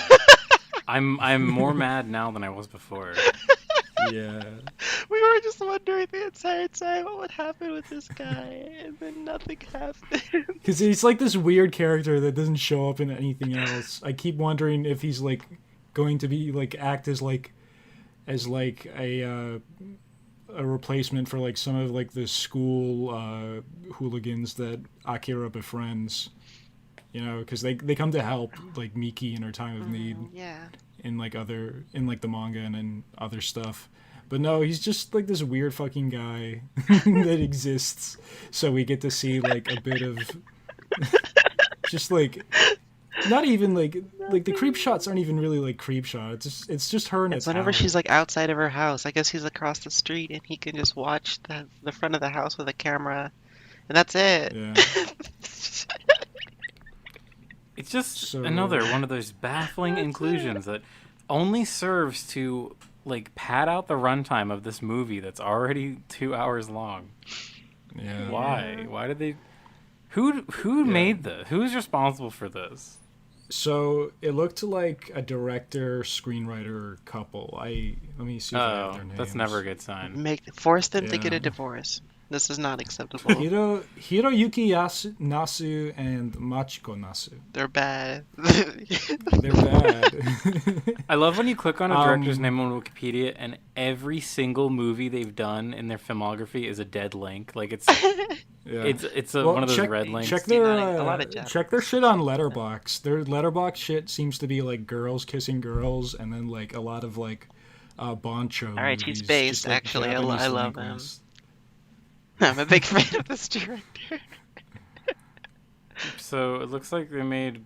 I'm more mad now than I was before. Yeah. We were just wondering the entire time what would happen with this guy, and then nothing happened. Because he's like this weird character that doesn't show up in anything else. I keep wondering if he's like going to be like act as like a replacement for like some of like the school hooligans that Akira befriends. You know, because they come to help like Miki in her time of need Yeah. in like the manga and in other stuff. But no, he's just like this weird fucking guy that exists. So we get to see like a bit of just like not even like the creep shots aren't even really like creep shots. It's just her and It's whenever she's like outside of her house. I guess he's across the street and he can just watch the front of the house with a camera, and that's it. Yeah. It's just So- another one of those baffling inclusions that only serves to like pad out the runtime of this movie that's already 2 hours long. Yeah. Why? Why did they? Who made this? Who's responsible for this? So it looked like a director screenwriter couple. Let me see if I have Oh, their names. that's never a good sign. Force them to get a Yeah. divorce. This is not acceptable. Hiroyuki Nasu and Machiko Nasu. They're bad. They're bad. I love when you click on a director's Um, name on Wikipedia and every single movie they've done in their filmography is a dead link. Like it's Yeah. it's Well, one of those check, red links. Check their A lot of Japanese. check their shit on Letterboxd. Their Letterboxd shit seems to be like girls kissing girls, and then like a lot of like Boncho. All right, he's movies, based, just, like, actually. I Japanese love delinquents. I'm a big fan of this director. So it looks like they made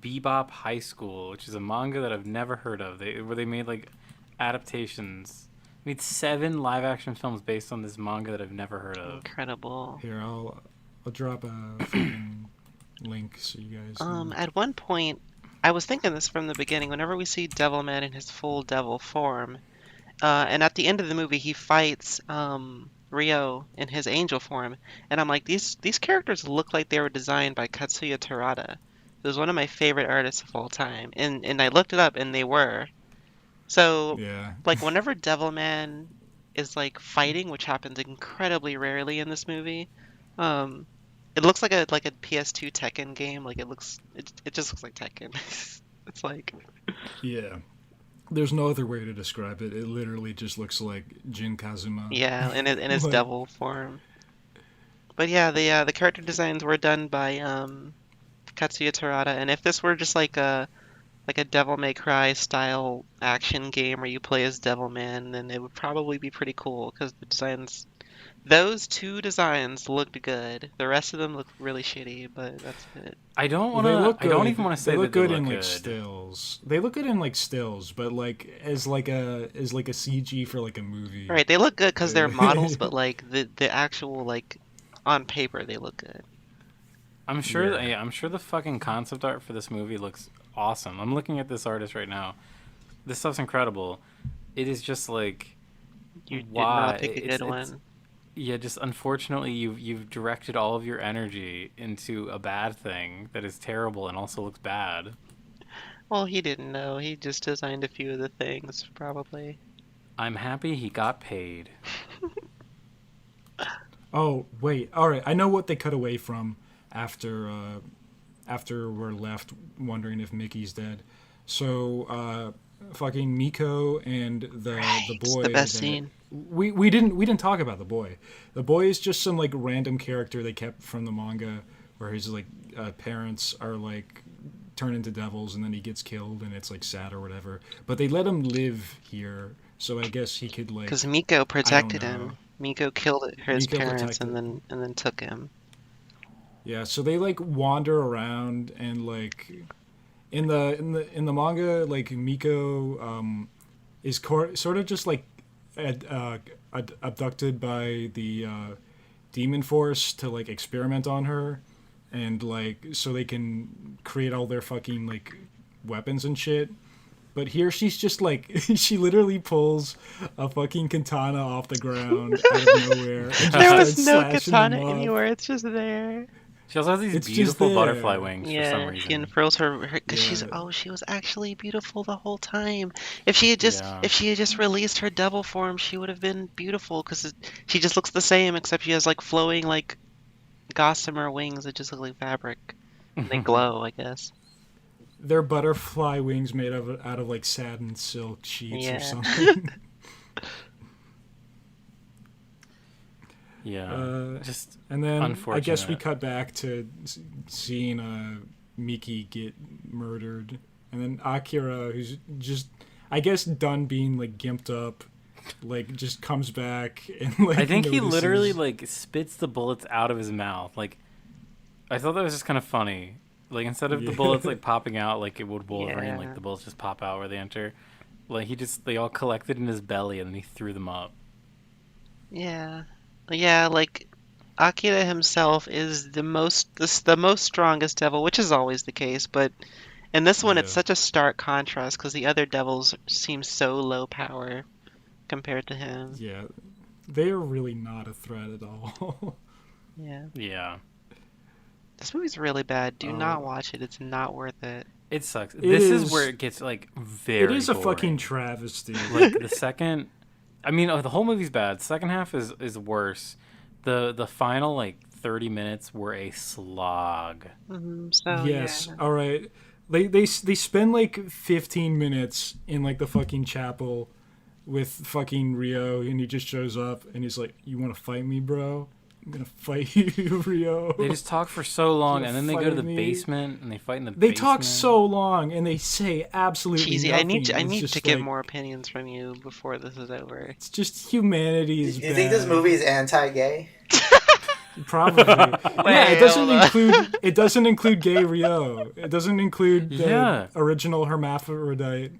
Bebop High School, which is a manga that I've never heard of. Where they made like adaptations. They made 7 live action films based on this manga that I've never heard of. Incredible. Here, I'll drop a fucking link so you guys. Can... At one point, I was thinking this from the beginning. Whenever we see Devilman in his full devil form, and at the end of the movie, he fights Ryo in his angel form, and I'm like, these characters look like they were designed by Katsuya Terada, who's one of my favorite artists of all time. And I looked it up, and they were. So, Yeah. like, whenever Devilman is like fighting, which happens incredibly rarely in this movie, it looks like a PS2 Tekken game. Like it just looks like Tekken. It's like Yeah. There's no other way to describe it. It literally just looks like Jin Kazuma. yeah, in his Like- devil form. But yeah, the character designs were done by Katsuya Terada, and if this were just like a Devil May Cry style action game where you play as Devilman, then it would probably be pretty cool because those 2 designs looked good. The rest of them look really shitty, but that's it. I don't Well, want they to. look I don't good. even want to say they look that they good look in good. like stills. They look good in like stills, but like as like a CG for like a movie. Right, they look good because they're models, but like the actual like on paper they look good. I'm sure. Yeah. Yeah, I'm sure the fucking concept art for this movie looks awesome. I'm looking at this artist right now. This stuff's incredible. It is just like You did why not pick a good one. Yeah, just unfortunately you've directed all of your energy into a bad thing that is terrible and also looks bad. Well, he didn't know. He just designed a few of the things, probably. I'm happy he got paid. Oh wait, all right. I know what they cut away from after we're left wondering if Mickey's dead. So fucking Miko and the boy. The best that- scene. We didn't talk about the boy. The boy is just some like random character they kept from the manga, where his like parents are like turned into devils, and then he gets killed, and it's like sad or whatever. But they let him live here, so I guess he could like. Because Miko protected know. him. Miko killed his Miko parents protected. and then took him. Yeah, so they like wander around and like in the manga, like Miko is sort of just like abducted by the demon force to like experiment on her, and like so they can create all their fucking like weapons and shit. But here she's just like she literally pulls a fucking katana off the ground out of nowhere. And just There was starts no slashing katana them up. anywhere. It's just there. She also has these It's just beautiful there. butterfly wings for some Yeah, reason. she unfurls her because Yeah. she was actually beautiful the whole time. If she had just released her devil form, she would have been beautiful because she just looks the same except she has like flowing like gossamer wings that just look like fabric. And they glow, I guess. They're butterfly wings made out of like satin silk sheets Yeah. or something. Yeah, just And then I guess we Unfortunate. cut back to seeing Miki get murdered, and then Akira, who's just I guess done being like gimped up, like just comes back and like I think he literally notices- like spits the bullets out of his mouth. Like, I thought that was just kind of funny. Like, instead of the Yeah. bullets like popping out like it would Wolverine, Yeah. like the bullets just pop out where they enter. Like they all collected in his belly and then he threw them up. Yeah. Yeah, like Akira himself is the most strongest devil, which is always the case, but in this one it's Yeah. such a stark contrast because the other devils seem so low power compared to him. Yeah, they are really not a threat at all. Yeah. Yeah, This movie's really bad. Do Oh. not watch it. It's not worth it. it sucks. It This is is- where it gets like very. It is a boring. fucking travesty. Like the second, I mean, the whole movie's bad. Second half is worse. The final like 30 minutes were a slog. So Yes. yeah. All right. They spend like 15 minutes in like the fucking chapel with fucking Rio, and he just shows up and he's like, "You want to fight me, bro? I'm gonna fight you, Rio." They just talk for so long, You and then they go to the fight me? basement and they fight in the They basement. talk so long and they say absolutely Cheesy, nothing. I It's need just to get like- more opinions from you before this is over. It's just humanity is You think this bad. movie is anti-gay? Probably. Yeah, it doesn't hold on. include. It doesn't include gay Rio. It doesn't include the Yeah. original hermaphrodite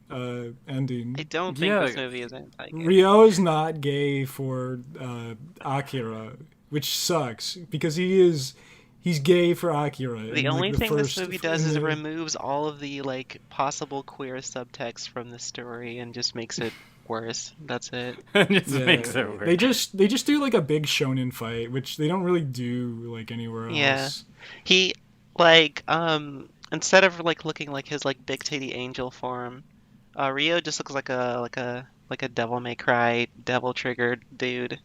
ending. I don't think Yeah. this movie is anti-gay. Rio is not gay for Akira, which sucks because he's gay for Akira. The only thing this movie does is it remove. removes all of the like possible queer subtext from the story and just makes it worse. That's it. It just makes it worse. They just do like a big shonen fight, which they don't really do like anywhere else. Yeah. He like instead of like looking like his like big titty angel form, Rio just looks like a devil may cry, devil triggered dude.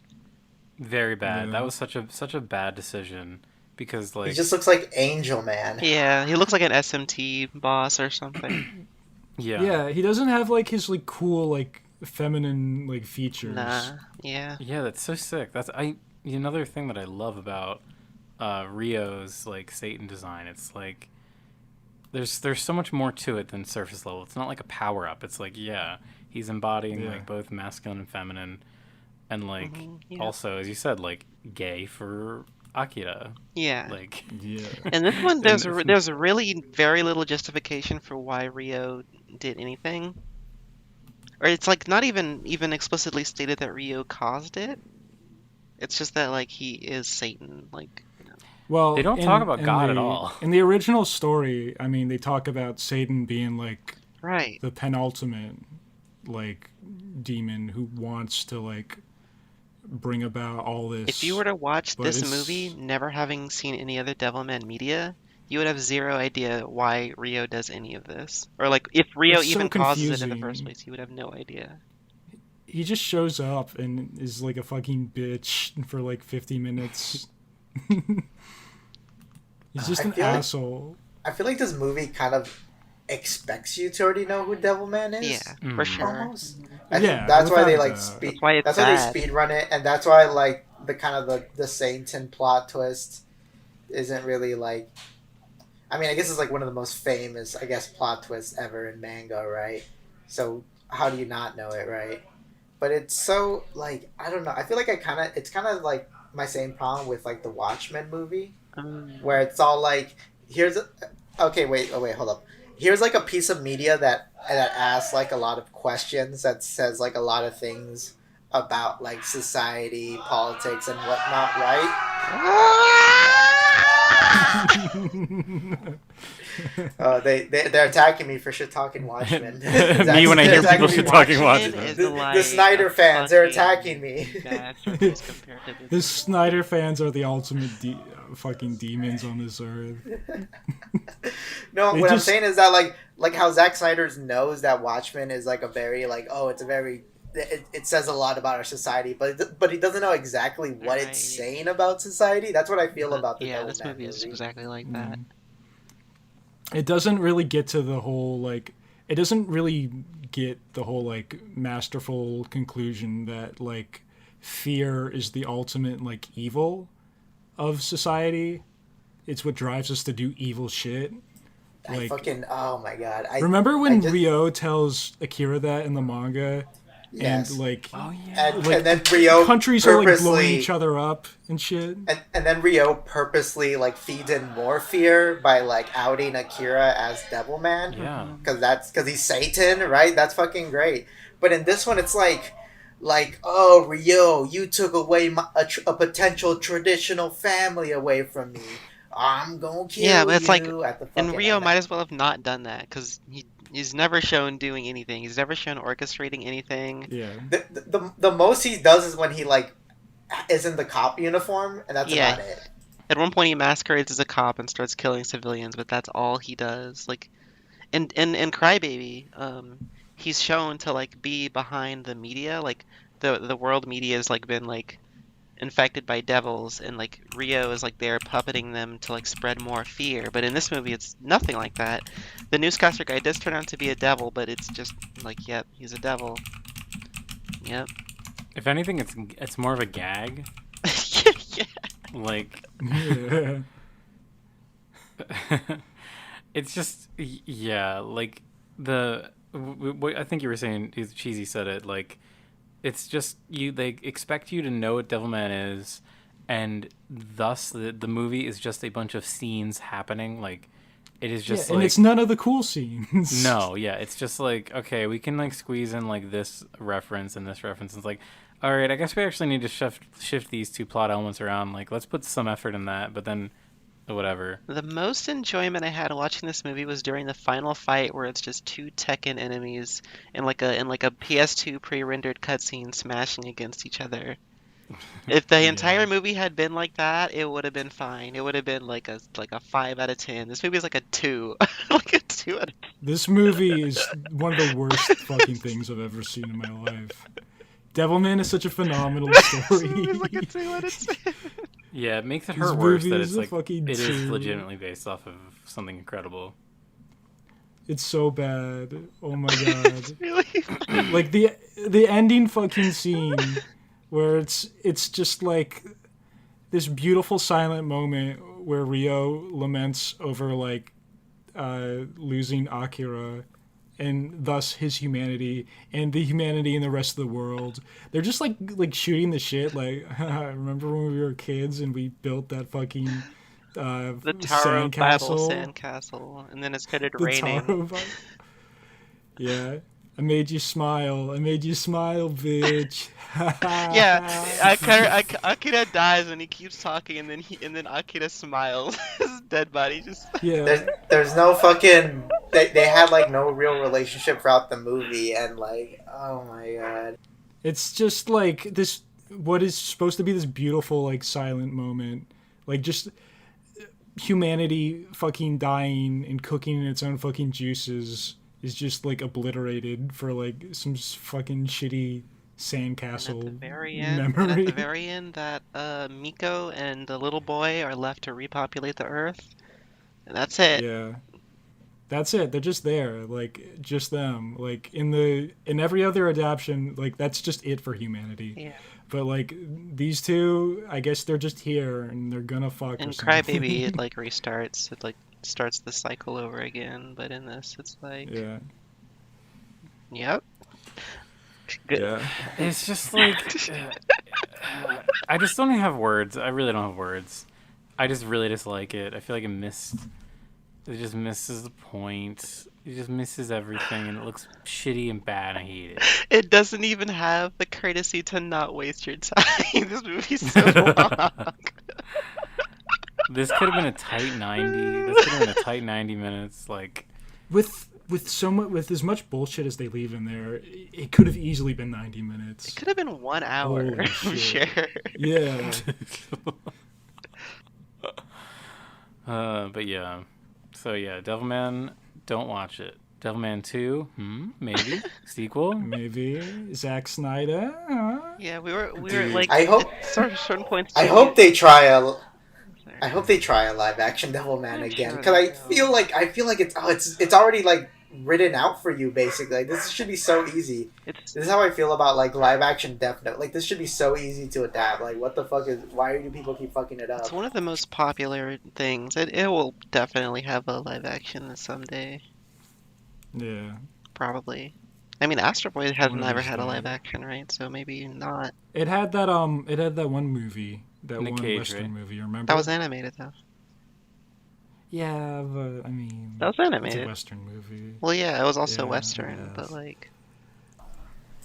Very bad. Yeah. That was such a bad decision because like He just looks like Angel Man. Yeah, he looks like an SMT boss or something. Yeah, he doesn't have like his like cool like feminine like features. Nah. Yeah. Yeah, that's so sick. That's another thing that I love about Rio's like Satan design. It's like there's so much more to it than surface level. It's not like a power up. It's like he's embodying Yeah. like both masculine and feminine, and like yeah. also as you said like gay for Akira. Yeah. Like Yeah. In this one, there's And- there's really very little justification for why Rio did anything, or it's like not even explicitly stated that Rio caused it. It's just that like he is Satan. Like Well, They don't talk about God at all. In the original story, I mean, they talk about Satan being like right. the penultimate like demon who wants to like bring about all this. If you were to watch but this it's- movie, never having seen any other Devilman media, you would have zero idea why Rio does any of this, or like if Rio It's so even causes it in the confusing. first place, you would have no idea. he just shows up and is like a fucking bitch for like 50 minutes. He's just I an feel like- asshole. I feel like this movie kind of expects you to already know who Devilman is. Yeah, for sure. Almost. I think Yeah, that's why they without like a doubt. speed. That's why it's That's why bad. they speed run it, and that's why like the kind of the Satan plot twist isn't really like. I mean, I guess it's like one of the most famous, I guess, plot twists ever in manga, right? So how do you not know it, right? But it's so like I don't know. I feel like it's kind of like my same problem with like the Watchmen movie, where it's all like hold up. Here's like a piece of media that asks like a lot of questions, that says like a lot of things about like society, politics, and whatnot, right? They're attacking me for shit talking Watchmen. Me when I hear people shit talking Watchmen Watchmen. is The like Snyder a fans, they're fucking attacking me. masterpiece compared to The this. Snyder fans are the ultimate fucking demons on this earth. No, They what I'm just- saying is that like how Zack Snyder knows that Watchmen is like a very like it says a lot about our society, but he doesn't know exactly what Right. it's saying about society. That's what I feel about the Yeah, this Devilman movie is exactly like that. It doesn't really get to the whole like it doesn't really get the whole like masterful conclusion that like fear is the ultimate like evil of society. It's what drives us to do evil shit. I Like fucking oh my god! remember when I just- Ryo tells Akira that in the manga Yes. And like, Oh yeah. like and then Rio countries are like blowing purposely each other up and shit. and then Rio purposely like feeds in more fear by like outing Akira as Devilman. Yeah. Because he's Satan, right? That's fucking great. But in this one, it's like, oh, Rio, you took away a potential traditional family away from me. I'm gonna kill you. Yeah, but it's like, at the and fucking Rio end. might as well have not done that because he's never shown doing anything. He's never shown orchestrating anything. Yeah. The most he does is when he like is in the cop uniform, and that's Yeah. about it. At one point, he masquerades as a cop and starts killing civilians, but that's all he does. Like, in Crybaby, he's shown to like be behind the media. Like, the world media has like been like infected by devils, and like Rio is like there puppeting them to like spread more fear. But in this movie, it's nothing like that. The newscaster guy does turn out to be a devil, but it's just like, yep, he's a devil. Yep. If anything, it's more of a gag. Yeah. Like, Yeah. it's just yeah. Like what I think you were saying, Cheesy said it. Like, it's just they expect you to know what Devilman is, and thus the movie is just a bunch of scenes happening. Like, it is just and it's none of the cool scenes. no, yeah, it's just like, okay, we can like squeeze in like this reference and this reference. And it's like, all right, I guess we actually need to shift these two plot elements around. Like, let's put some effort in that, but then whatever. The most enjoyment I had watching this movie was during the final fight, where it's just two Tekken enemies in like a PS2 pre-rendered cutscene smashing against each other. If the entire movie had been like that, it would have been fine. It would have been like a 5 out of 10. This movie is like a 2, like a 2 out of 10. This movie is one of the worst fucking things I've ever seen in my life. Devilman is such a phenomenal story. It's like a 2 out of 10. Yeah, it makes it This hurt worse movie that is it's a like fucking it is two. legitimately based off of something incredible. It's so bad. Oh my god. Really? Like the ending fucking scene where it's just like this beautiful silent moment where Rio laments over like losing Akira and thus his humanity and the humanity in the rest of the world. They're just like shooting the shit. Like, remember when we were kids and we built that fucking The Tower of Babel sandcastle? sandcastle, and then it started The raining. Tower of Babel. Yeah. I made you smile. I made you smile, bitch. Yeah, Akira dies and he keeps talking, and then Akira smiles. His dead body just. Yeah. There's no fucking. They had like no real relationship throughout the movie, and like, oh my god. It's just like this. What is supposed to be this beautiful, like, silent moment, like just humanity fucking dying and cooking in its own fucking juices, is just like obliterated for like some fucking shitty sandcastle And at memory. the very end, that Miko and the little boy are left to repopulate the Earth, and that's it. Yeah, that's it. They're just there, like just them. Like in every other adaptation, like that's just it for humanity. Yeah. But like these two, I guess they're just here and they're gonna fuck. In or something. Crybaby, it like restarts. It like starts the cycle over again. But in this, it's like, Yeah. yep. Good. Yeah. It's just like I just don't have words. I really don't have words. I just really dislike it. I feel like it just misses the point. It just misses everything, and it looks shitty and bad. I hate it. It doesn't even have the courtesy to not waste your time. This movie's so long. This could have been a tight 90. This could have been a tight 90 minutes. Like, With so much, with as much bullshit as they leave in there, it could have easily been 90 minutes. It could have been 1 hour, Holy I'm shit. sure. Yeah. but yeah. So yeah, Devilman, don't watch it. Devilman 2, maybe sequel. Maybe Zack Snyder. Yeah, we were Dude. like, I hope- at certain points. I hope they try a live action Devilman again, because I feel like it's already like written out for you basically. Like, this should be so easy. This is how I feel about like live action Death Note. Like, this should be so easy to adapt. Like, what the fuck is? Why do people keep fucking it up? It's one of the most popular things. It will definitely have a live action someday, Yeah. probably. I mean, Astro Boy has One of never these had a live days. action, right? So maybe not. It had that one movie, that Nick one Cage, Western right? movie. Remember? That was animated though. Yeah, but I mean, That was it's a animated. Western movie. Well, yeah, it was also Yeah, Western, I but guess. like,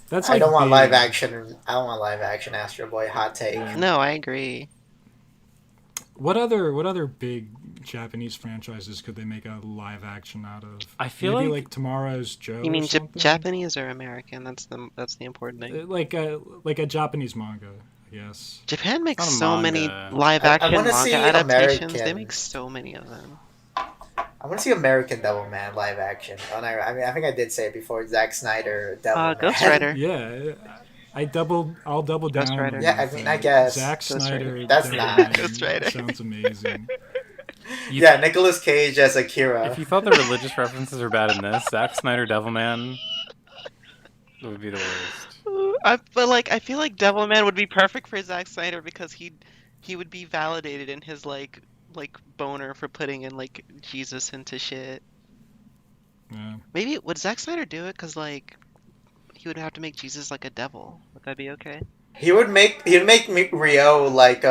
That's I like don't want big. live action. I don't want live action Astro Boy. Hot take. Yeah. no, I agree. What other big Japanese franchises could they make a live action out of? I feel Maybe like- like Tomorrow's Joe. You mean or something? Japanese or American? That's the important thing. Like a Japanese manga, I guess. Japan makes Not a so many manga. live I action wanna manga see adaptations. They American. make so many of them. I want to see American Devilman live action. I mean, I think I did say it before. Zack Snyder Devilman. Ghost Rider. Yeah, I'll double Ghost down. Rider. on Yeah, I that. mean, I guess. Zack Ghost Snyder. Rider. That's Devilman not- Ghost Rider. Sounds amazing. Yeah, Nicolas Cage as Akira. If you thought the religious references were bad in this, Zack Snyder Devilman would be the worst. But like, I feel like Devilman would be perfect for Zack Snyder because he would be validated in his like boner for putting in like Jesus into shit. Yeah. Maybe would Zack Snyder do it? Cause like he would have to make Jesus like a devil. Would that be okay? He'd make Rio like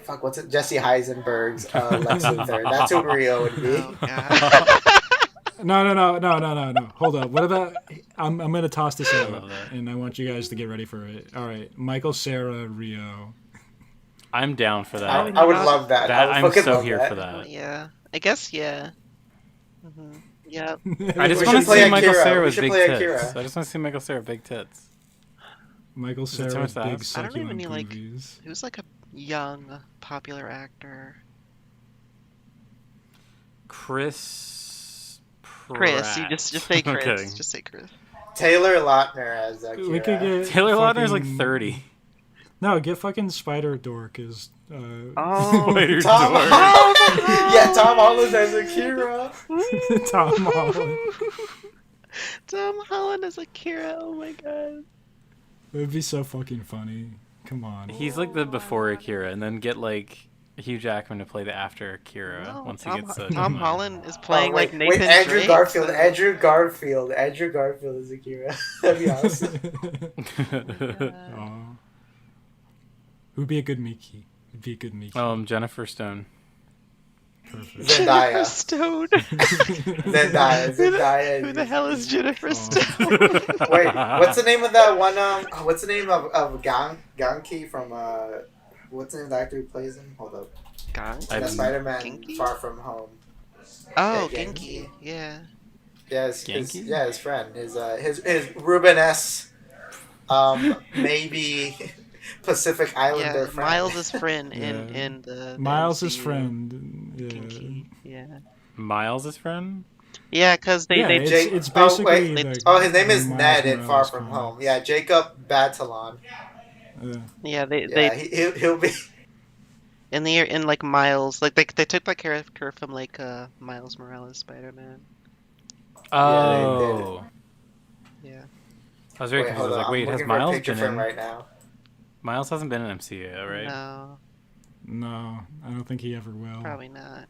fuck, what's it? Jesse Heisenberg's Lex Luthor. That's who Rio would be. Oh god. No. Hold up. What about? I'm gonna toss this I out, love that. and I want you guys to get ready for it. All right, Michael Cera Rio. I'm down for that. I would love that. I would I'm fucking so love here that. for that. Yeah. I guess yeah. Yeah. I just We want to should play see Michael Akira. Cera We with should big play tits. Akira. I just want to see Michael Cera with big tits. Michael Is it too Cera much to big ask? I don't even succulent need, like- movies. He was like a young popular actor. Chris. Chris, you Pratt. just say I'm Chris. kidding. Just say Chris. Taylor Lautner as Akira. We could get Taylor Lautner's like fucking- 30. No, get fucking Spider Dork as. Oh. Spider Tom Dork. Holland. Yeah, Tom Holland as Akira. Tom Holland. Tom Holland as Akira. Oh my god. It would be so fucking funny. Come on. He's like the before Akira, and then get like Hugh Jackman to play the after Akira No, once he Tom, gets Tom Holland is playing like Nathan Andrew Drake. Garfield. so- Andrew Garfield is Akira. That'd be awesome. Aw. Who'd be a good Mickey? Who'd be a good Mickey. Jennifer Stone. Perfect. Zendaya. Stone. Zendaya. Who the hell is Jennifer Oh. Stone? Wait, what's the name of that one? What's the name of Ganki from what's the name of the actor who plays him? Hold up. Gong? I- That Spider-Man Genki? Far From Home. Oh, Yeah, Genki. Yeah. Yeah, Genki? his friend, his Ruben S. Maybe Pacific Islander Yeah. friend. Miles' friend Yeah. in the Miles' MCU. friend. Yeah. Genki. Yeah. Miles' friend? Yeah, because Yeah, they it's basically. wait. like Oh, his name is Miles Ned in Far Morales From comics. Home. Yeah, Jacob Batalon. yeah they Yeah, he'll be. in like Miles like they took that character from like Miles Morales Spider-Man. Oh. Yeah. I was very Wait, confused. I hold was on. like, wait, I'm has looking for a Miles picture been for him in? right now. Miles hasn't been in MCU, right? No, No, I don't think he ever will. probably not.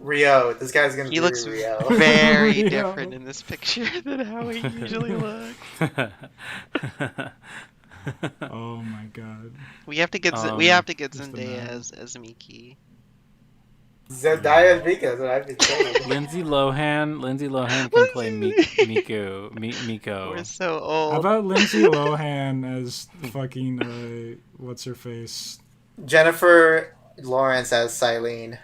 Rio. This guy's gonna He be looks Rio. very Yeah. different in this picture than how he usually looks. Oh my god. We have to get just a Zendaya minute. as Miki. Zendaya Mika. That's what I've been saying. Lindsay Lohan can play Miko. We're so old. How about Lindsay Lohan as fucking what's her face? Jennifer Lawrence as Silene.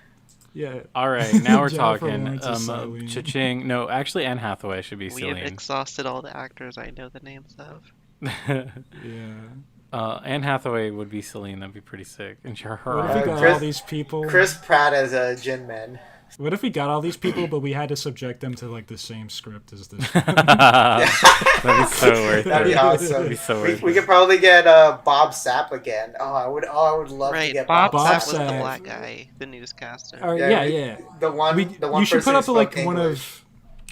Yeah. All right, now we're Jennifer talking. Lawrence is Celine. Cha-ching. No, actually, Anne Hathaway should be We have Celine. exhausted all the actors I know the names of. Yeah. Anne Hathaway would be Celine. That'd be pretty sick. And her What if we got Chris- all these people? Chris Pratt as Jin Man. What if we got all these people, but we had to subject them to like the same script as this? That'd be so worth That'd be it. awesome. That'd be so worth we it. could probably get Bob Sapp again. I would love to Right, get Bob Bob Bob Sapp was the Sapp. black guy, the newscaster. Or, Yeah, yeah. The one. The one You should person put up who like spoke one English. of.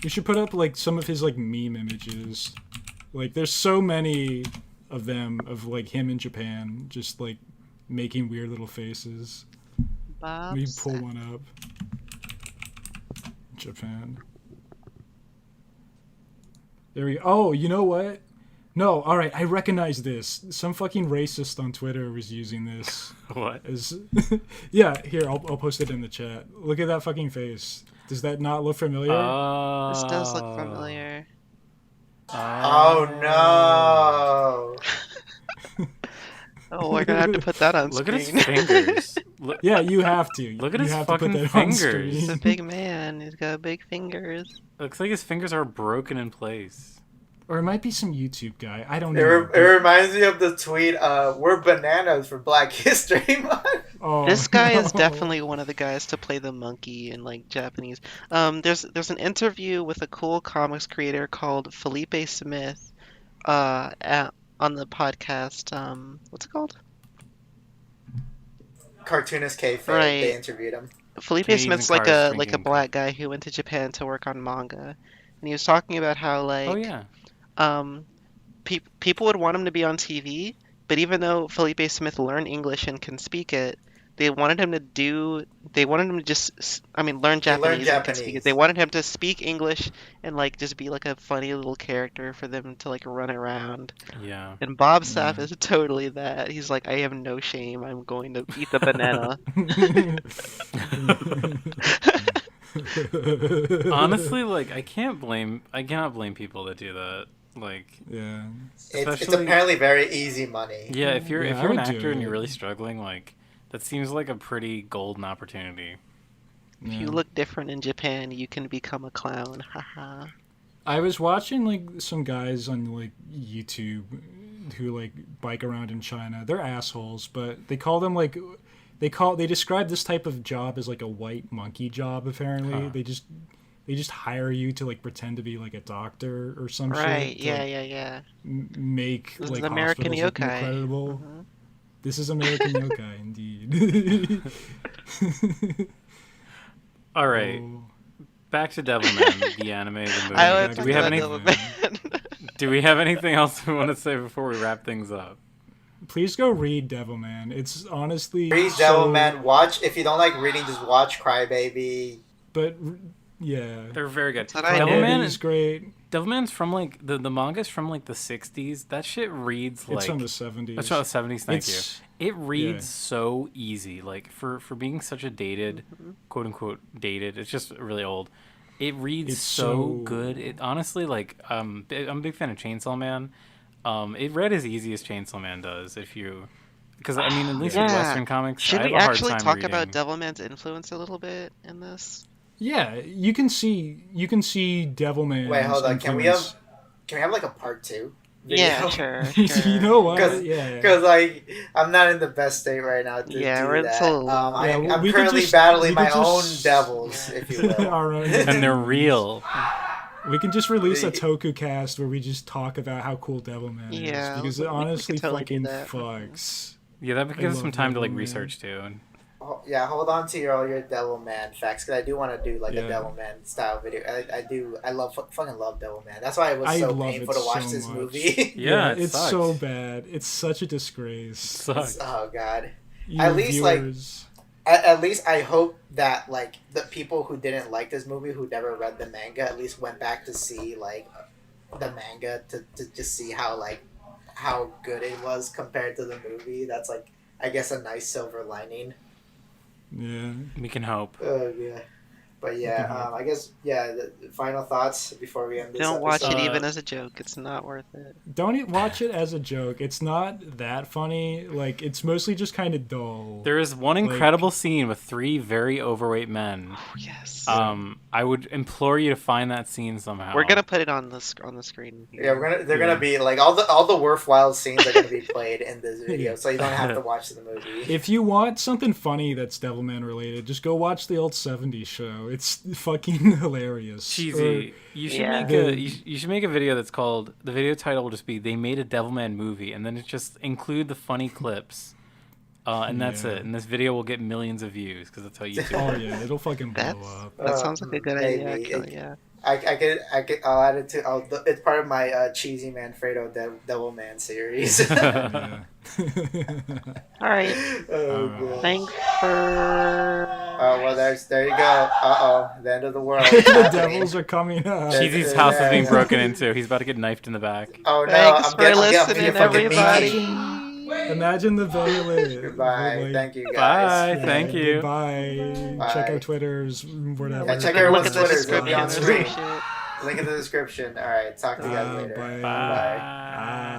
You should put up like some of his like meme images. Like there's so many of them of like him in Japan, just like making weird little faces. Bob Let me pull Sapp. one up. Japan. There we go. Oh, you know what? No, all right. I recognize this. Some fucking racist on Twitter was using this. What? Yeah, here, I'll post it in the chat. Look at that fucking face. Does that not look familiar? This does look familiar. Oh no! Oh, we're gonna have to put that on Look screen. at his fingers. Yeah, you have to. Look at You his have to put fucking that on fingers. He's a screen. big man. He's got big fingers. Looks like his fingers are broken in place. Or it might be some YouTube guy. I don't It, know. it reminds me of the tweet. We're bananas for Black History Month. Oh, This guy is no. definitely one of the guys to play the monkey in like Japanese. There's an interview with a cool comics creator called Felipe Smith, on the podcast. What's it called? Cartoonist Kayfabe. Right. They interviewed him. Felipe Canadian Smith's like cars a drinking black guy who went to Japan to work on manga, and he was talking about how like Oh yeah. people would want him to be on TV, but even though Felipe Smith learned English and can speak it, they wanted him to just learn Japanese and can speak it. They wanted him to speak English and like just be like a funny little character for them to like run around. Yeah. And Bob Sapp is totally that. He's like, I have no shame. I'm going to eat the banana. Honestly, like I cannot blame people that do that. Like, Yeah. It's especially apparently very easy money. yeah, if you're Yeah, I an would do actor and it. you're really struggling, like that seems like a pretty golden opportunity. If you look different in Japan, you can become a clown. Haha. I was watching like some guys on like YouTube who like bike around in China. They're assholes, but they call them like they describe this type of job as like a white monkey job. Apparently, Huh. they just hire you to like pretend to be like a doctor or some Right, shit. To, yeah, like, yeah, yeah. Make This is like American hospitals look more yokai. credible. Mhm. This is American yokai, indeed. All right, Oh. back to Devilman, the anime, the movie. I would Do we have any? Devilman. Do we have anything else we want to say before we wrap things up? Please go read Devilman. It's honestly Read so- Devilman. Watch. If you don't like reading, just watch Crybaby. But yeah, They're very good. That's what I did. Devilman is great. Devilman's from like the manga's from like the 60s. That shit reads like It's from the 70s. That's from the 70s. Thank It's- you. It reads yeah. so easy. Like for being such a dated, quote unquote dated. It's just really old. It reads It's so so- good. It honestly like I'm a big fan of Chainsaw Man. It read as easy as Chainsaw Man does. If you, because I mean at least with Yeah. Western comics, Should I have we a hard actually time talk reading. about Devilman's influence a little bit in this? Yeah, you can see Devilman. Wait, hold on. Can we have like a part 2? Yeah, sure. you know what? Because Yeah. like I'm not in the best state right now to Yeah, do we're that. so- I'm we could currently just- battling we my could own just- devils, if you will. All right. And they're real. We can just release a Toku-cast where we just talk about how cool Devilman Yeah, is because we it could honestly totally do fucking that. fucks. Yeah, that gives us love some time to like Devilman. research too. And Yeah, hold on to all your Devilman facts because I do want to do like a Yeah. Devilman style video. I fucking love Devilman. That's why it was I so love painful it to watch so this much. movie. yeah, it it's sucks. so bad. It's such a disgrace. Sucks. Oh god. You At least, like- viewers- At least I hope that like the people who didn't like this movie, who never read the manga, at least went back to see like the manga to just see how good it was compared to the movie. That's like I guess a nice silver lining. yeah. We can hope. Yeah. But yeah, I guess the final thoughts before we end this. Don't watch it episode. even as a joke. It's not worth it. Don't watch it as a joke. It's not that funny. Like it's mostly just kind of dull. There is one Like- incredible scene with 3 very overweight men. Oh, yes. I would implore you to find that scene somehow. We're gonna put it on the screen. Yeah, they're gonna be like all the worthwhile scenes are gonna be played in this video, so you don't have to watch the movie. If you want something funny that's Devilman related, just go watch the old '70s show. It's fucking hilarious. Cheesy. You should Yeah. make you should make a video that's called, the video title will just be "They made a Devilman movie," and then it just include the funny clips, and that's Yeah. it. And this video will get millions of views because that's how YouTube. Oh yeah, it'll fucking blow That's up. that sounds like a good idea. maybe. Actually, yeah. I'll add it to. It's part of my Cheesymanfredo Devilman series. Yeah. All right. Oh, Alright. God. Thanks for Oh well, there you go. The end of the world. The devils are coming up. Cheesy's house is being broken into. He's about to get knifed in the back. Oh no! Thanks I'm for getting listening, fucking everybody. meaty. Imagine the violet. Goodbye. Like, Thank you Bye. guys. Thank you. Goodbye. Bye. Check our Twitters, whatever. Yeah, check Look everyone's at the Twitters. It'll be description on and screen. shit. Link in the description. All right. Talk to you guys later. Bye. Bye. Bye.